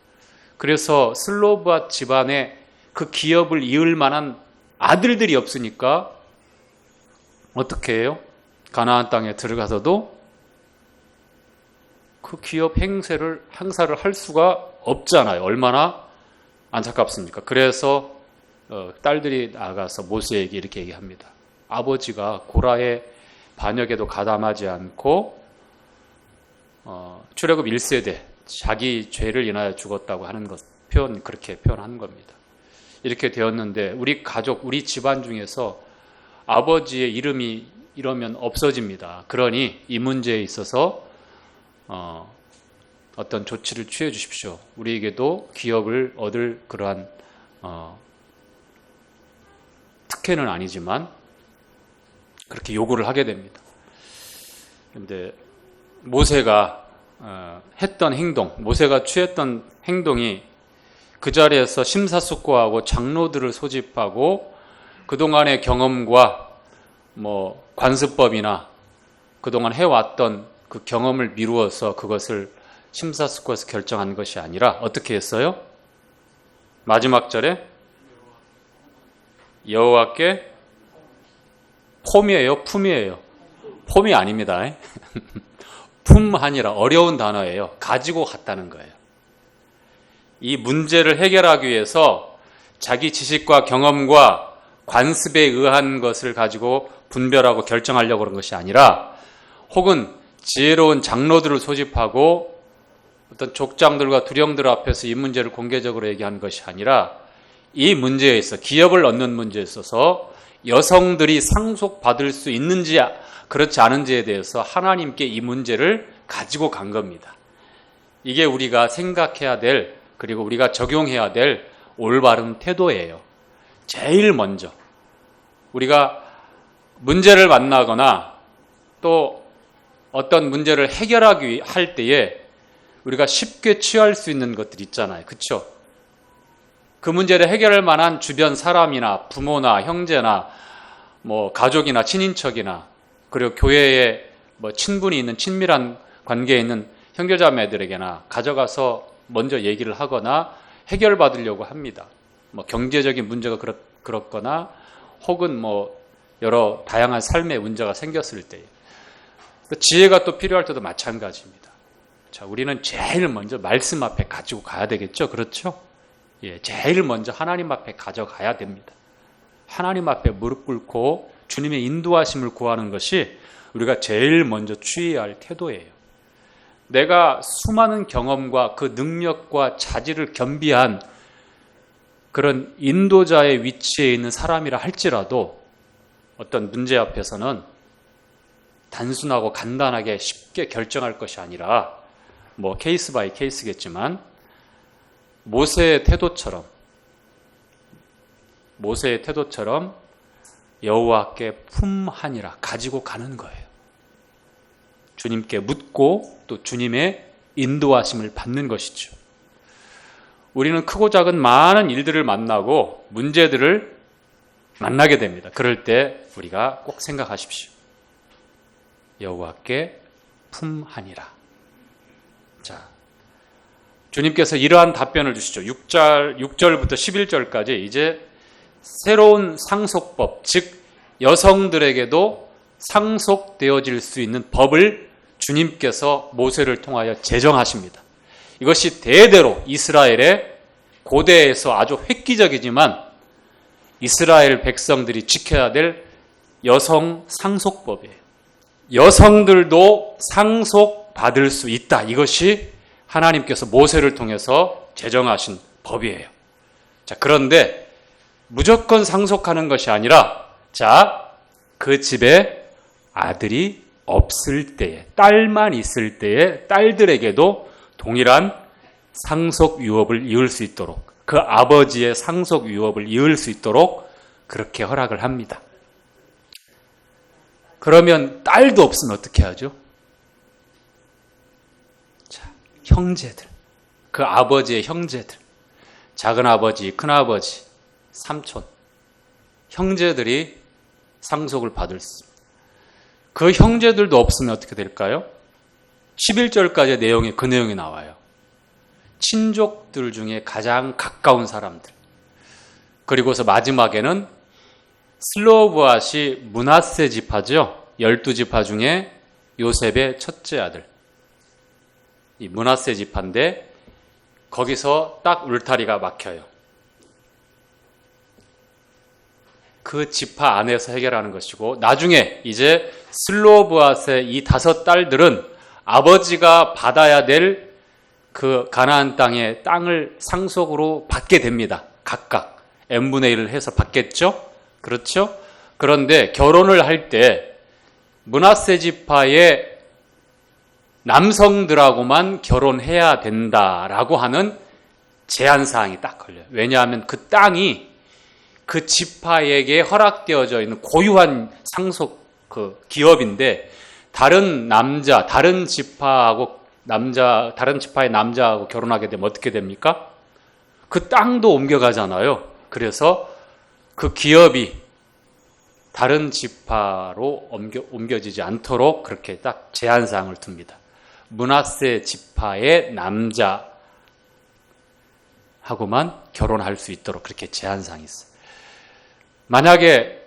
그래서 슬로보앗 집안에 그 기업을 이을 만한 아들들이 없으니까 어떻게 해요? 가나안 땅에 들어가서도 그 기업 행사를 할 수가 없잖아요. 얼마나 안타깝습니까? 그래서 딸들이 나가서 모세에게 이렇게 얘기합니다. 아버지가 고라의 반역에도 가담하지 않고 출애굽 1세대 자기 죄를 인하여 죽었다고 하는 것 그렇게 표현하는 겁니다. 이렇게 되었는데 우리 가족, 우리 집안 중에서 아버지의 이름이 이러면 없어집니다. 그러니 이 문제에 있어서 어떤 조치를 취해 주십시오. 우리에게도 기업을 얻을 그러한 특혜는 아니지만 그렇게 요구를 하게 됩니다. 그런데 모세가 했던 행동, 모세가 취했던 행동이 그 자리에서 심사숙고하고 장로들을 소집하고 그동안의 경험과 관습법이나 그동안 해왔던 그 경험을 미루어서 그것을 심사숙고해서 결정한 것이 아니라 어떻게 했어요? 마지막 절에 여호와께 폼이에요? 품이에요? 폼이 아닙니다. 품하니라 어려운 단어예요. 가지고 갔다는 거예요. 이 문제를 해결하기 위해서 자기 지식과 경험과 관습에 의한 것을 가지고 분별하고 결정하려고 그런 것이 아니라 혹은 지혜로운 장로들을 소집하고 어떤 족장들과 두령들 앞에서 이 문제를 공개적으로 얘기하는 것이 아니라 이 문제에 있어 기업을 얻는 문제에 있어서 여성들이 상속받을 수 있는지 그렇지 않은지에 대해서 하나님께 이 문제를 가지고 간 겁니다. 이게 우리가 생각해야 될 그리고 우리가 적용해야 될 올바른 태도예요. 제일 먼저 우리가 문제를 만나거나 또 어떤 문제를 해결하기 할 때에 우리가 쉽게 취할 수 있는 것들 있잖아요. 그렇죠? 그 문제를 해결할 만한 주변 사람이나 부모나 형제나 가족이나 친인척이나 그리고 교회에 친분이 있는 친밀한 관계에 있는 형제자매들에게나 가져가서 먼저 얘기를 하거나 해결받으려고 합니다. 경제적인 문제가 그렇거나 혹은 여러 다양한 삶의 문제가 생겼을 때 지혜가 또 필요할 때도 마찬가지입니다. 자, 우리는 제일 먼저 말씀 앞에 가지고 가야 되겠죠? 그렇죠? 예, 제일 먼저 하나님 앞에 가져가야 됩니다. 하나님 앞에 무릎 꿇고 주님의 인도하심을 구하는 것이 우리가 제일 먼저 취해야 할 태도예요. 내가 수많은 경험과 그 능력과 자질을 겸비한 그런 인도자의 위치에 있는 사람이라 할지라도 어떤 문제 앞에서는 단순하고 간단하게 쉽게 결정할 것이 아니라 케이스 바이 케이스겠지만 모세의 태도처럼 여호와께 품하니라 가지고 가는 거예요. 주님께 묻고 또 주님의 인도하심을 받는 것이죠. 우리는 크고 작은 많은 일들을 만나고 문제들을 만나게 됩니다. 그럴 때 우리가 꼭 생각하십시오. 여호와께 품하니라. 자, 주님께서 이러한 답변을 주시죠. 6절부터 11절까지 이제 새로운 상속법, 즉 여성들에게도 상속되어질 수 있는 법을 주님께서 모세를 통하여 제정하십니다. 이것이 대대로 이스라엘의 고대에서 아주 획기적이지만 이스라엘 백성들이 지켜야 될 여성 상속법이에요. 여성들도 상속받을 수 있다. 이것이 하나님께서 모세를 통해서 제정하신 법이에요. 자, 그런데 무조건 상속하는 것이 아니라, 자, 그 집에 아들이 없을 때에, 딸만 있을 때에 딸들에게도 동일한 상속 유업을 이을 수 있도록, 그 아버지의 상속 유업을 이을 수 있도록 그렇게 허락을 합니다. 그러면 딸도 없으면 어떻게 하죠? 자, 형제들, 그 아버지의 형제들, 작은 아버지, 큰 아버지, 삼촌, 형제들이 상속을 받을 수 있습니다. 그 형제들도 없으면 어떻게 될까요? 11절까지의 내용에 그 내용이 나와요. 친족들 중에 가장 가까운 사람들. 그리고서 마지막에는 슬로브앗이 므낫세 지파죠. 12지파 중에 요셉의 첫째 아들. 이 므낫세 지파인데 거기서 딱 울타리가 막혀요. 그 지파 안에서 해결하는 것이고, 나중에 이제 슬로브앗의 이 5 딸들은 아버지가 받아야 될 그 가나안 땅의 땅을 상속으로 받게 됩니다. 각각 n분의 1을 해서 받겠죠? 그렇죠? 그런데 결혼을 할 때 므낫세 지파의 남성들하고만 결혼해야 된다라고 하는 제한사항이 딱 걸려요. 왜냐하면 그 땅이 그 지파에게 허락되어져 있는 고유한 상속 그 기업인데, 다른 남자, 다른 지파의 남자하고 결혼하게 되면 어떻게 됩니까? 그 땅도 옮겨가잖아요. 그래서 그 기업이 다른 지파로 옮겨지지 않도록 그렇게 딱 제한사항을 둡니다. 므낫세 지파의 남자하고만 결혼할 수 있도록 그렇게 제한사항이 있어요. 만약에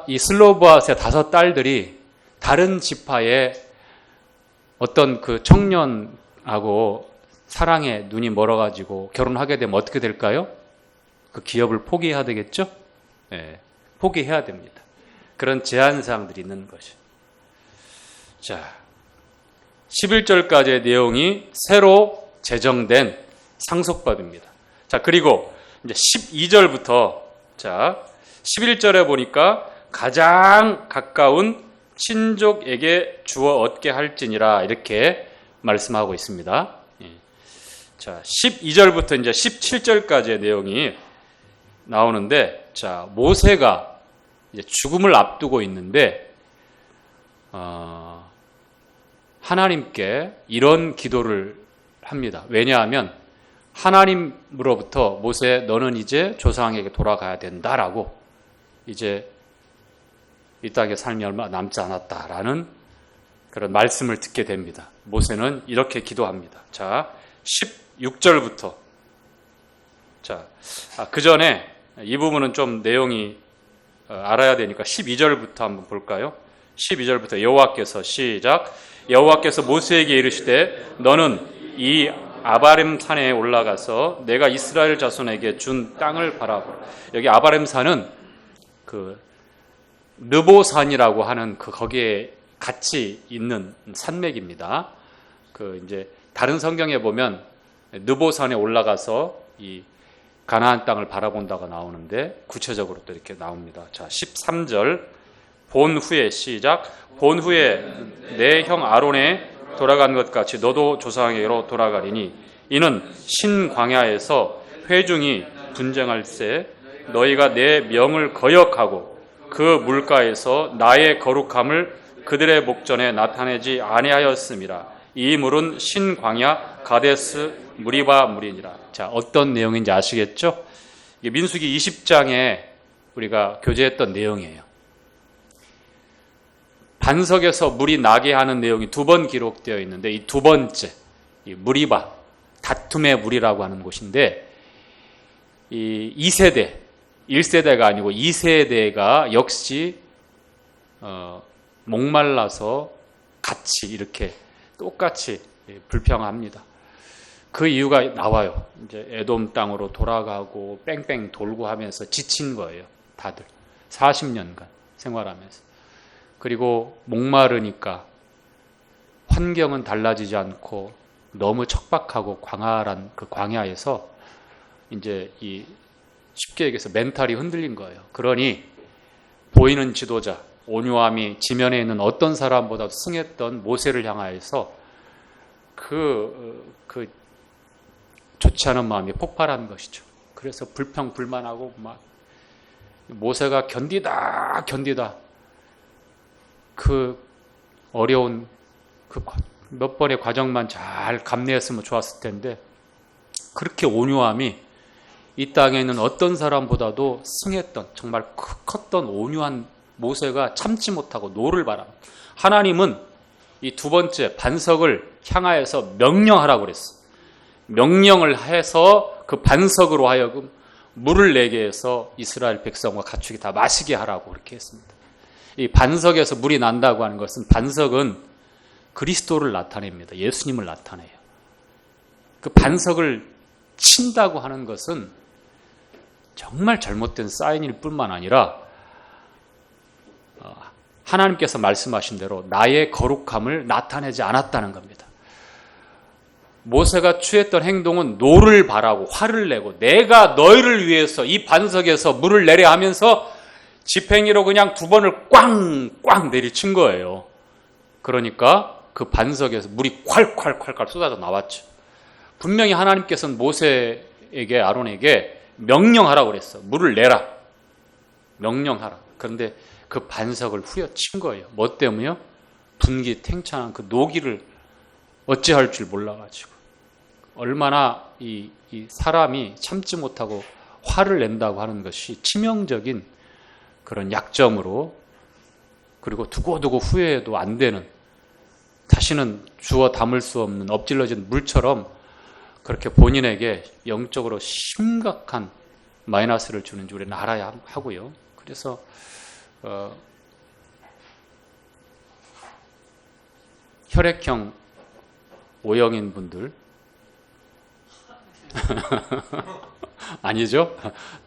이 슬로브앗의 5 딸들이 다른 지파의 어떤 그 청년하고 사랑에 눈이 멀어가지고 결혼하게 되면 어떻게 될까요? 그 기업을 포기해야 되겠죠? 네, 포기해야 됩니다. 그런 제한사항들이 있는 것이죠. 자, 11절까지의 내용이 새로 제정된 상속법입니다. 자, 그리고 이제 12절부터, 자, 11절에 보니까 가장 가까운 친족에게 주어 얻게 할지니라 이렇게 말씀하고 있습니다. 자, 12절부터 이제 17절까지의 내용이 나오는데, 자, 모세가 이제 죽음을 앞두고 있는데, 하나님께 이런 기도를 합니다. 왜냐하면 하나님으로부터 모세, 너는 이제 조상에게 돌아가야 된다라고, 이제 이 땅의 삶이 얼마 남지 않았다라는 그런 말씀을 듣게 됩니다. 모세는 이렇게 기도합니다. 자, 16절부터. 자, 그 전에 이 부분은 좀 내용이 알아야 되니까 12절부터 한번 볼까요? 12절부터 여호와께서 시작. 여호와께서 모세에게 이르시되 너는 이 아바림 산에 올라가서 내가 이스라엘 자손에게 준 땅을 바라보라. 여기 아바림 산은 그 르보산이라고 하는 그 거기에 같이 있는 산맥입니다. 그 이제 다른 성경에 보면 르보산에 올라가서 이 가나안 땅을 바라본다고 나오는데 구체적으로 또 이렇게 나옵니다. 자, 13절 본 후에 시작. 본 후에 내 형 아론에 돌아간 것 같이 너도 조상에게로 돌아가리니 이는 신광야에서 회중이 분쟁할세 너희가 내 명을 거역하고 그 물가에서 나의 거룩함을 그들의 목전에 나타내지 아니하였음이라. 이 물은 신광야 가데스 무리바 물이니라. 자, 어떤 내용인지 아시겠죠? 이게 민수기 20장에 우리가 교제했던 내용이에요. 반석에서 물이 나게 하는 내용이 2번 기록되어 있는데, 이 2번째, 이 무리바, 다툼의 물이라고 하는 곳인데, 이 2세대, 1세대가 아니고 2세대가 역시 목말라서 같이 이렇게 똑같이 불평합니다. 그 이유가 나와요. 이제 에돔 땅으로 돌아가고 뺑뺑 돌고 하면서 지친 거예요. 다들 40년간 생활하면서. 그리고 목마르니까 환경은 달라지지 않고 너무 척박하고 광활한 그 광야에서 이제 이 쉽게 얘기해서 멘탈이 흔들린 거예요. 그러니 보이는 지도자, 온유함이 지면에 있는 어떤 사람보다 승했던 모세를 향하여서 좋지 않은 마음이 폭발한 것이죠. 그래서 불평불만하고 막 모세가 견디다 그 어려운 그 몇 번의 과정만 잘 감내했으면 좋았을 텐데 그렇게 온유함이 이 땅에 있는 어떤 사람보다도 승했던 정말 컸던 온유한 모세가 참지 못하고 노를 바랍니다. 하나님은 이 두 번째 반석을 향하여서 명령하라고 그랬어요. 명령을 해서 그 반석으로 하여금 물을 내게 해서 이스라엘 백성과 가축이 다 마시게 하라고 그렇게 했습니다. 이 반석에서 물이 난다고 하는 것은 반석은 그리스도를 나타냅니다. 예수님을 나타내요. 그 반석을 친다고 하는 것은 정말 잘못된 사인일 뿐만 아니라 하나님께서 말씀하신 대로 나의 거룩함을 나타내지 않았다는 겁니다. 모세가 취했던 행동은 노를 바라고 화를 내고 내가 너희를 위해서 이 반석에서 물을 내려 하면서 지팽이로 그냥 두 번을 꽝꽝 내리친 거예요. 그러니까 그 반석에서 물이 콸콸콸콸 쏟아져 나왔죠. 분명히 하나님께서는 모세에게 아론에게 명령하라고 그랬어. 물을 내라. 명령하라. 그런데 그 반석을 후려친 거예요. 뭐 때문에요? 분기탱창한 그 노기를 어찌할 줄 몰라가지고. 얼마나 이 사람이 참지 못하고 화를 낸다고 하는 것이 치명적인 그런 약점으로, 그리고 두고두고 후회해도 안 되는, 다시는 주워 담을 수 없는 엎질러진 물처럼 그렇게 본인에게 영적으로 심각한 마이너스를 주는 줄 우리는 알아야 하고요. 그래서 혈액형 O형인 분들 아니죠?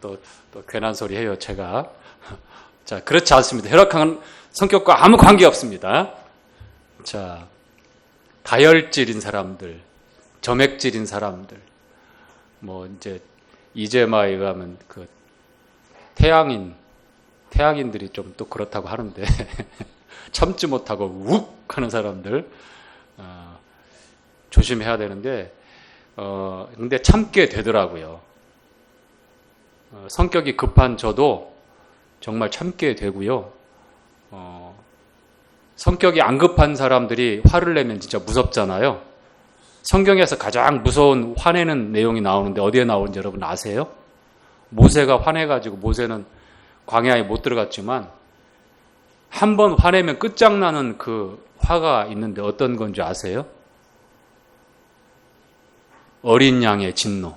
또 괜한 소리 해요, 제가. 자, 그렇지 않습니다. 혈액형은 성격과 아무 관계 없습니다. 자, 다혈질인 사람들, 점액질인 사람들, 뭐 이제 이재마에 의하면 그 태양인들이 좀 또 그렇다고 하는데 참지 못하고 욱 하는 사람들 조심해야 되는데 근데 참게 되더라고요. 성격이 급한 저도 정말 참게 되고요. 성격이 안 급한 사람들이 화를 내면 진짜 무섭잖아요. 성경에서 가장 무서운 화내는 내용이 나오는데 어디에 나오는지 여러분 아세요? 모세가 화내가지고 모세는 광야에 못 들어갔지만 한 번 화내면 끝장나는 그 화가 있는데 어떤 건지 아세요? 어린 양의 진노.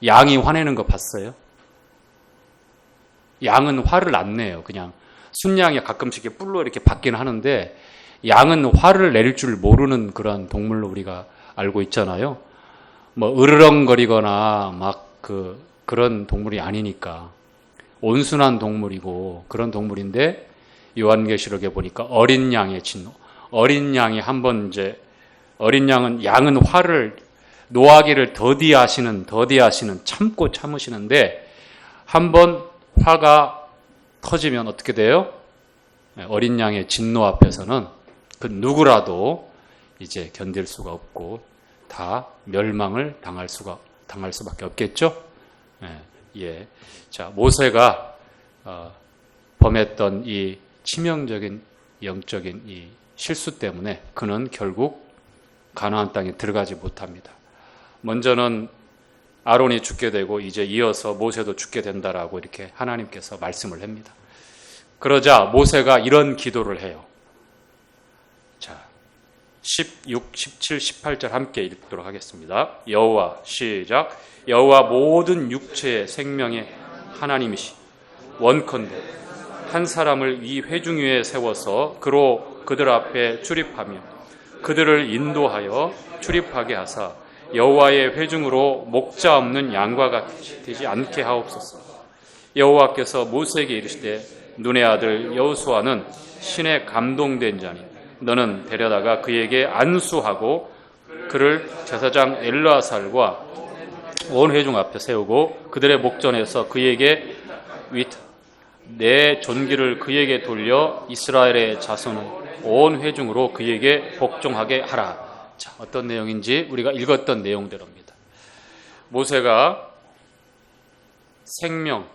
양이 화내는 거 봤어요? 양은 화를 안 내요. 그냥 순양이 가끔씩 뿔로 이렇게 받긴 하는데 양은 화를 낼 줄 모르는 그런 동물로 우리가 알고 있잖아요. 뭐 으르렁거리거나 막 그런 동물이 아니니까 온순한 동물이고 그런 동물인데 요한계시록에 보니까 어린 양의 진노. 어린 양이 한번 이제 어린 양은 화를 노하기를 더디하시는 참고 참으시는데 한번 화가 터지면 어떻게 돼요? 어린 양의 진노 앞에서는 그 누구라도 이제 견딜 수가 없고 다 멸망을 당할 수밖에 없겠죠. 예. 자, 모세가 범했던 이 치명적인 영적인 이 실수 때문에 그는 결국 가나안 땅에 들어가지 못합니다. 먼저는 아론이 죽게 되고 이제 이어서 모세도 죽게 된다라고 이렇게 하나님께서 말씀을 합니다. 그러자 모세가 이런 기도를 해요. 자, 16, 17, 18절 함께 읽도록 하겠습니다. 여호와, 시작. 여호와 모든 육체의 생명의 하나님이시 원컨대 한 사람을 이 회중 위에 세워서 그로 그들 앞에 출입하며 그들을 인도하여 출입하게 하사 여호와의 회중으로 목자 없는 양과 같이 되지 않게 하옵소서. 여호와께서 모세에게 이르시되 눈의 아들 여호수아는 신에 감동된 자니 너는 데려다가 그에게 안수하고 그를 제사장 엘르아살과 온 회중 앞에 세우고 그들의 목전에서 그에게 내 존귀를 그에게 돌려 이스라엘의 자손은 온 회중으로 그에게 복종하게 하라. 자, 어떤 내용인지 우리가 읽었던 내용대로입니다. 모세가 생명,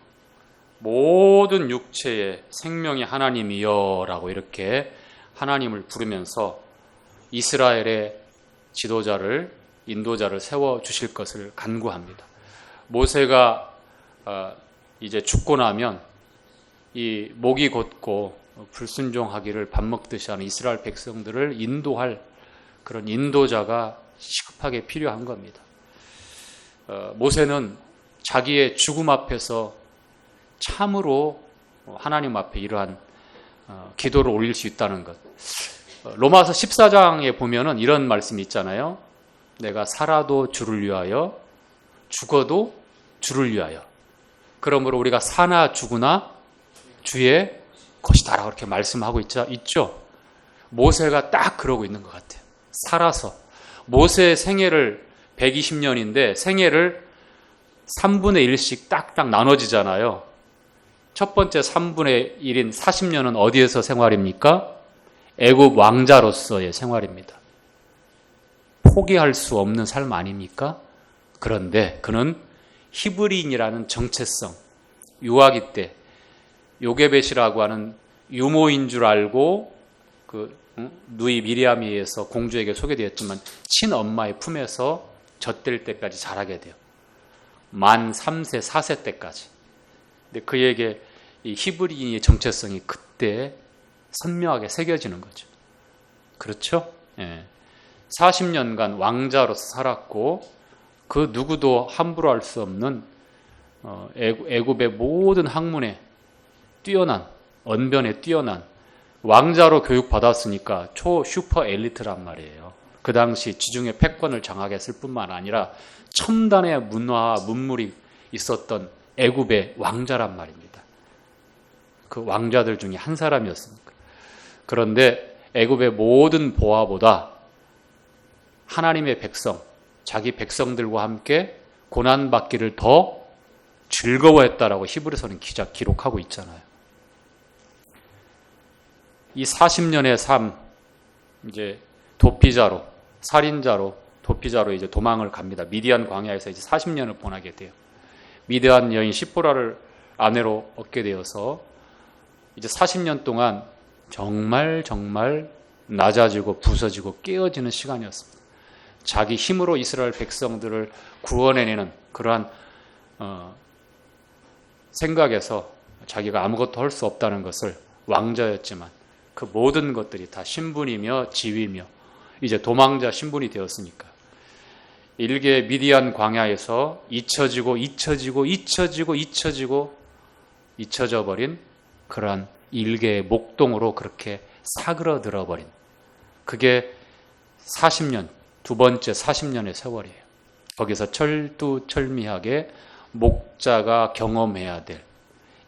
모든 육체의 생명이 하나님이여 라고 이렇게 하나님을 부르면서 이스라엘의 지도자를, 인도자를 세워주실 것을 간구합니다. 모세가 이제 죽고 나면 이 목이 곧고 불순종하기를 밥 먹듯이 하는 이스라엘 백성들을 인도할 그런 인도자가 시급하게 필요한 겁니다. 모세는 자기의 죽음 앞에서 참으로 하나님 앞에 이러한 기도를 올릴 수 있다는 것. 로마서 14장에 보면은 이런 말씀이 있잖아요. 내가 살아도 주를 위하여 죽어도 주를 위하여. 그러므로 우리가 사나 죽으나 주의 것이다라고 이렇게 말씀하고 있죠. 모세가 딱 그러고 있는 것 같아요. 살아서. 모세의 생애를 120년인데 생애를 3분의 1씩 딱딱 나눠지잖아요. 첫 번째 3분의 1인 40년은 어디에서 생활입니까? 애굽 왕자로서의 생활입니다. 포기할 수 없는 삶 아닙니까? 그런데 그는 히브리인이라는 정체성, 유아기 때 요게벳이라고 하는 유모인 줄 알고 누이 미리암에 의해서 공주에게 소개되었지만 친엄마의 품에서 젖될 때까지 자라게 돼요. 만 3세, 4세 때까지. 근데 그에게 이 히브리인의 정체성이 그때 선명하게 새겨지는 거죠. 그렇죠? 예. 40년간 왕자로서 살았고 그 누구도 함부로 할 수 없는 애굽의 모든 학문에 뛰어난, 언변에 뛰어난 왕자로 교육받았으니까 초 슈퍼 엘리트란 말이에요. 그 당시 지중해 패권을 장악했을 뿐만 아니라 첨단의 문화와 문물이 있었던 애굽의 왕자란 말입니다. 그 왕자들 중에 한 사람이었습니다. 그런데 애굽의 모든 보화보다 하나님의 백성, 자기 백성들과 함께 고난받기를 더 즐거워했다라고 히브리서는 기록하고 있잖아요. 이 40년의 삶, 이제 도피자로, 살인자로, 도피자로 이제 도망을 갑니다. 미디안 광야에서 이제 40년을 보내게 돼요. 미디안 여인 시포라를 아내로 얻게 되어서 이제 40년 동안 정말 낮아지고 부서지고 깨어지는 시간이었습니다. 자기 힘으로 이스라엘 백성들을 구원해내는 그러한 생각에서 자기가 아무것도 할 수 없다는 것을 왕자였지만 그 모든 것들이 다 신분이며 지위며 이제 도망자 신분이 되었으니까 일개 미디안 광야에서 잊혀져 버린 그러한 일개의 목동으로 그렇게 사그러들어 버린 그게 40년, 두 번째 40년의 세월이에요. 거기서 철두철미하게 목자가 경험해야 될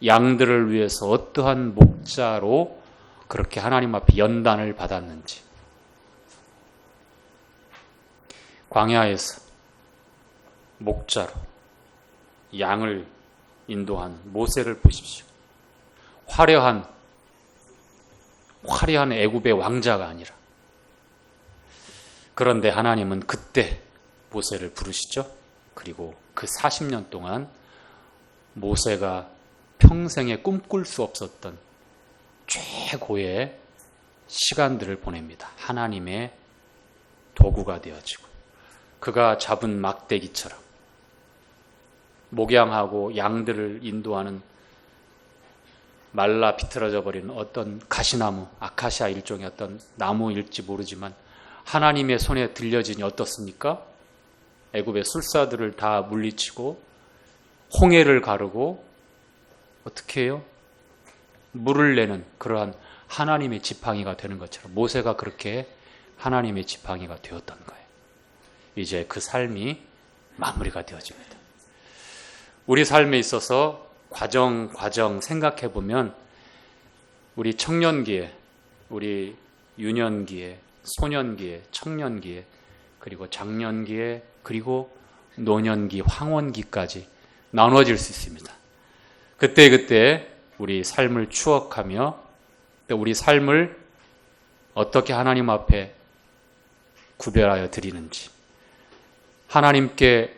양들을 위해서 어떠한 목자로 그렇게 하나님 앞에 연단을 받았는지 광야에서 목자로 양을 인도한 모세를 보십시오. 화려한 애굽의 왕자가 아니라 그런데 하나님은 그때 모세를 부르시죠. 그리고 그 40년 동안 모세가 평생에 꿈꿀 수 없었던 최고의 시간들을 보냅니다. 하나님의 도구가 되어지고 그가 잡은 막대기처럼 목양하고 양들을 인도하는 말라 비틀어져 버리는 어떤 가시나무, 아카시아 일종의 어떤 나무일지 모르지만 하나님의 손에 들려지니 어떻습니까? 애굽의 술사들을 다 물리치고 홍해를 가르고 어떻게 해요? 물을 내는 그러한 하나님의 지팡이가 되는 것처럼 모세가 그렇게 하나님의 지팡이가 되었던 거예요. 이제 그 삶이 마무리가 되어집니다. 우리 삶에 있어서 과정 생각해 보면 우리 청년기에, 우리 유년기에, 소년기에, 청년기에, 그리고 장년기에, 그리고 노년기, 황혼기까지 나눠질 수 있습니다. 그때 우리 삶을 추억하며 우리 삶을 어떻게 하나님 앞에 구별하여 드리는지, 하나님께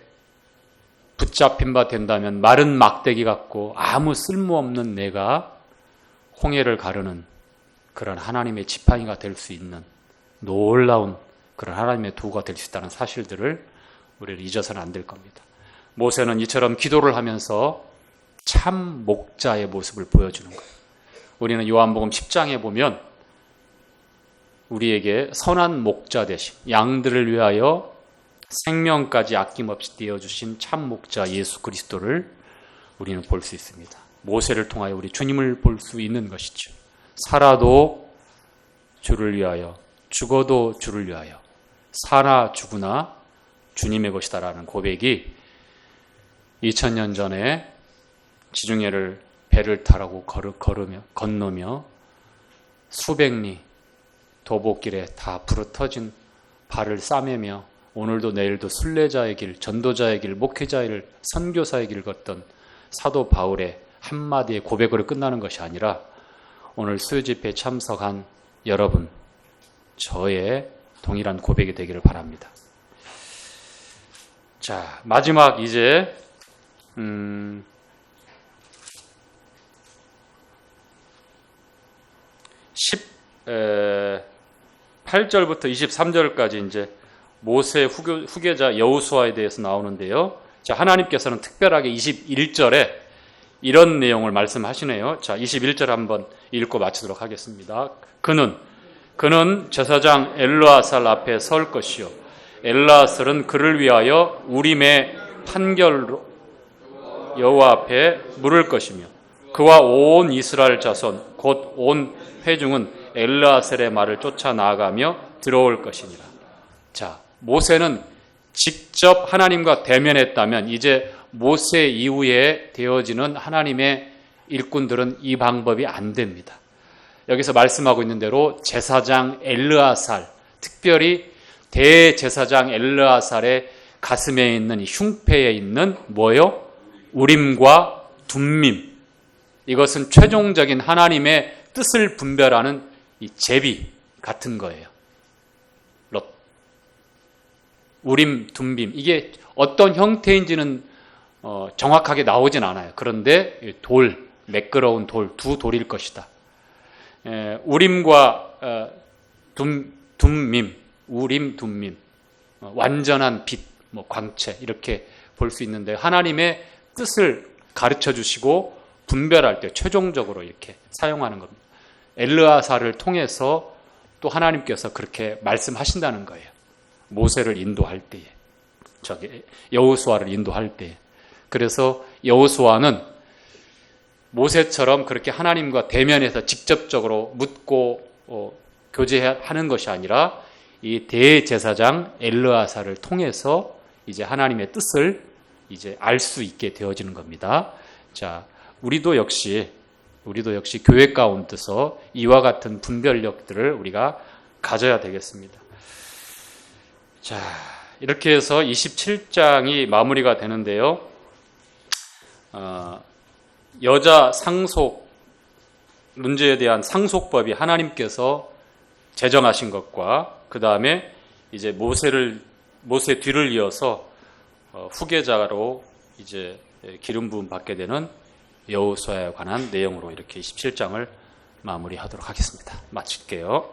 붙잡힌 바 된다면 마른 막대기 같고 아무 쓸모없는 내가 홍해를 가르는 그런 하나님의 지팡이가 될 수 있는 놀라운 그런 하나님의 도구가 될 수 있다는 사실들을 우리를 잊어서는 안 될 겁니다. 모세는 이처럼 기도를 하면서 참 목자의 모습을 보여주는 거예요. 우리는 요한복음 10장에 보면 우리에게 선한 목자 대신 양들을 위하여 생명까지 아낌없이 떼어주신 참 목자 예수 그리스도를 우리는 볼 수 있습니다. 모세를 통하여 우리 주님을 볼 수 있는 것이죠. 살아도 주를 위하여, 죽어도 주를 위하여, 사나 죽으나 주님의 것이다라는 고백이 2000년 전에 지중해를 배를 타라고 건너며 수백리 도보길에 다 부르터진 발을 싸매며 오늘도 내일도 순례자의 길, 전도자의 길, 목회자의 길, 선교사의 길을 걷던 사도 바울의 한마디의 고백으로 끝나는 것이 아니라 오늘 수요집회에 참석한 여러분, 저의 동일한 고백이 되기를 바랍니다. 자, 마지막 이제 18절부터 23절까지 이제 모세 후계자 여호수아에 대해서 나오는데요. 자, 하나님께서는 특별하게 21절에 이런 내용을 말씀하시네요. 자, 21절 한번 읽고 마치도록 하겠습니다. 그는 제사장 엘르아살 앞에 설 것이요 엘르아살은 그를 위하여 우림의 판결로 여호와 앞에 물을 것이며 그와 온 이스라엘 자손 곧 온 회중은 엘르아살의 말을 쫓아 나아가며 들어올 것이니라. 자, 모세는 직접 하나님과 대면했다면 이제 모세 이후에 되어지는 하나님의 일꾼들은 이 방법이 안 됩니다. 여기서 말씀하고 있는 대로 제사장 엘르아살, 특별히 대제사장 엘르아살의 가슴에 있는 이 흉패에 있는 뭐요? 우림과 둠밈. 이것은 최종적인 하나님의 뜻을 분별하는 이 제비 같은 거예요. 우림, 둠빔. 이게 어떤 형태인지는 정확하게 나오진 않아요. 그런데 돌, 매끄러운 돌, 두 돌일 것이다. 우림과 둠밈, 우림, 둠밈. 완전한 빛, 광채 이렇게 볼 수 있는데 하나님의 뜻을 가르쳐 주시고 분별할 때 최종적으로 이렇게 사용하는 겁니다. 엘르아살을 통해서 또 하나님께서 그렇게 말씀하신다는 거예요. 모세를 인도할 때에, 여호수아를 인도할 때에. 그래서 여호수아는 모세처럼 그렇게 하나님과 대면해서 직접적으로 묻고 교제하는 것이 아니라 이 대제사장 엘르아살을 통해서 이제 하나님의 뜻을 이제 알 수 있게 되어지는 겁니다. 자, 우리도 역시 교회 가운데서 이와 같은 분별력들을 우리가 가져야 되겠습니다. 자, 이렇게 해서 27장이 마무리가 되는데요. 여자 상속 문제에 대한 상속법이 하나님께서 제정하신 것과 그 다음에 이제 모세 뒤를 이어서 후계자로 이제 기름 부음 받게 되는 여호수아에 관한 내용으로 이렇게 27장을 마무리하도록 하겠습니다. 마칠게요.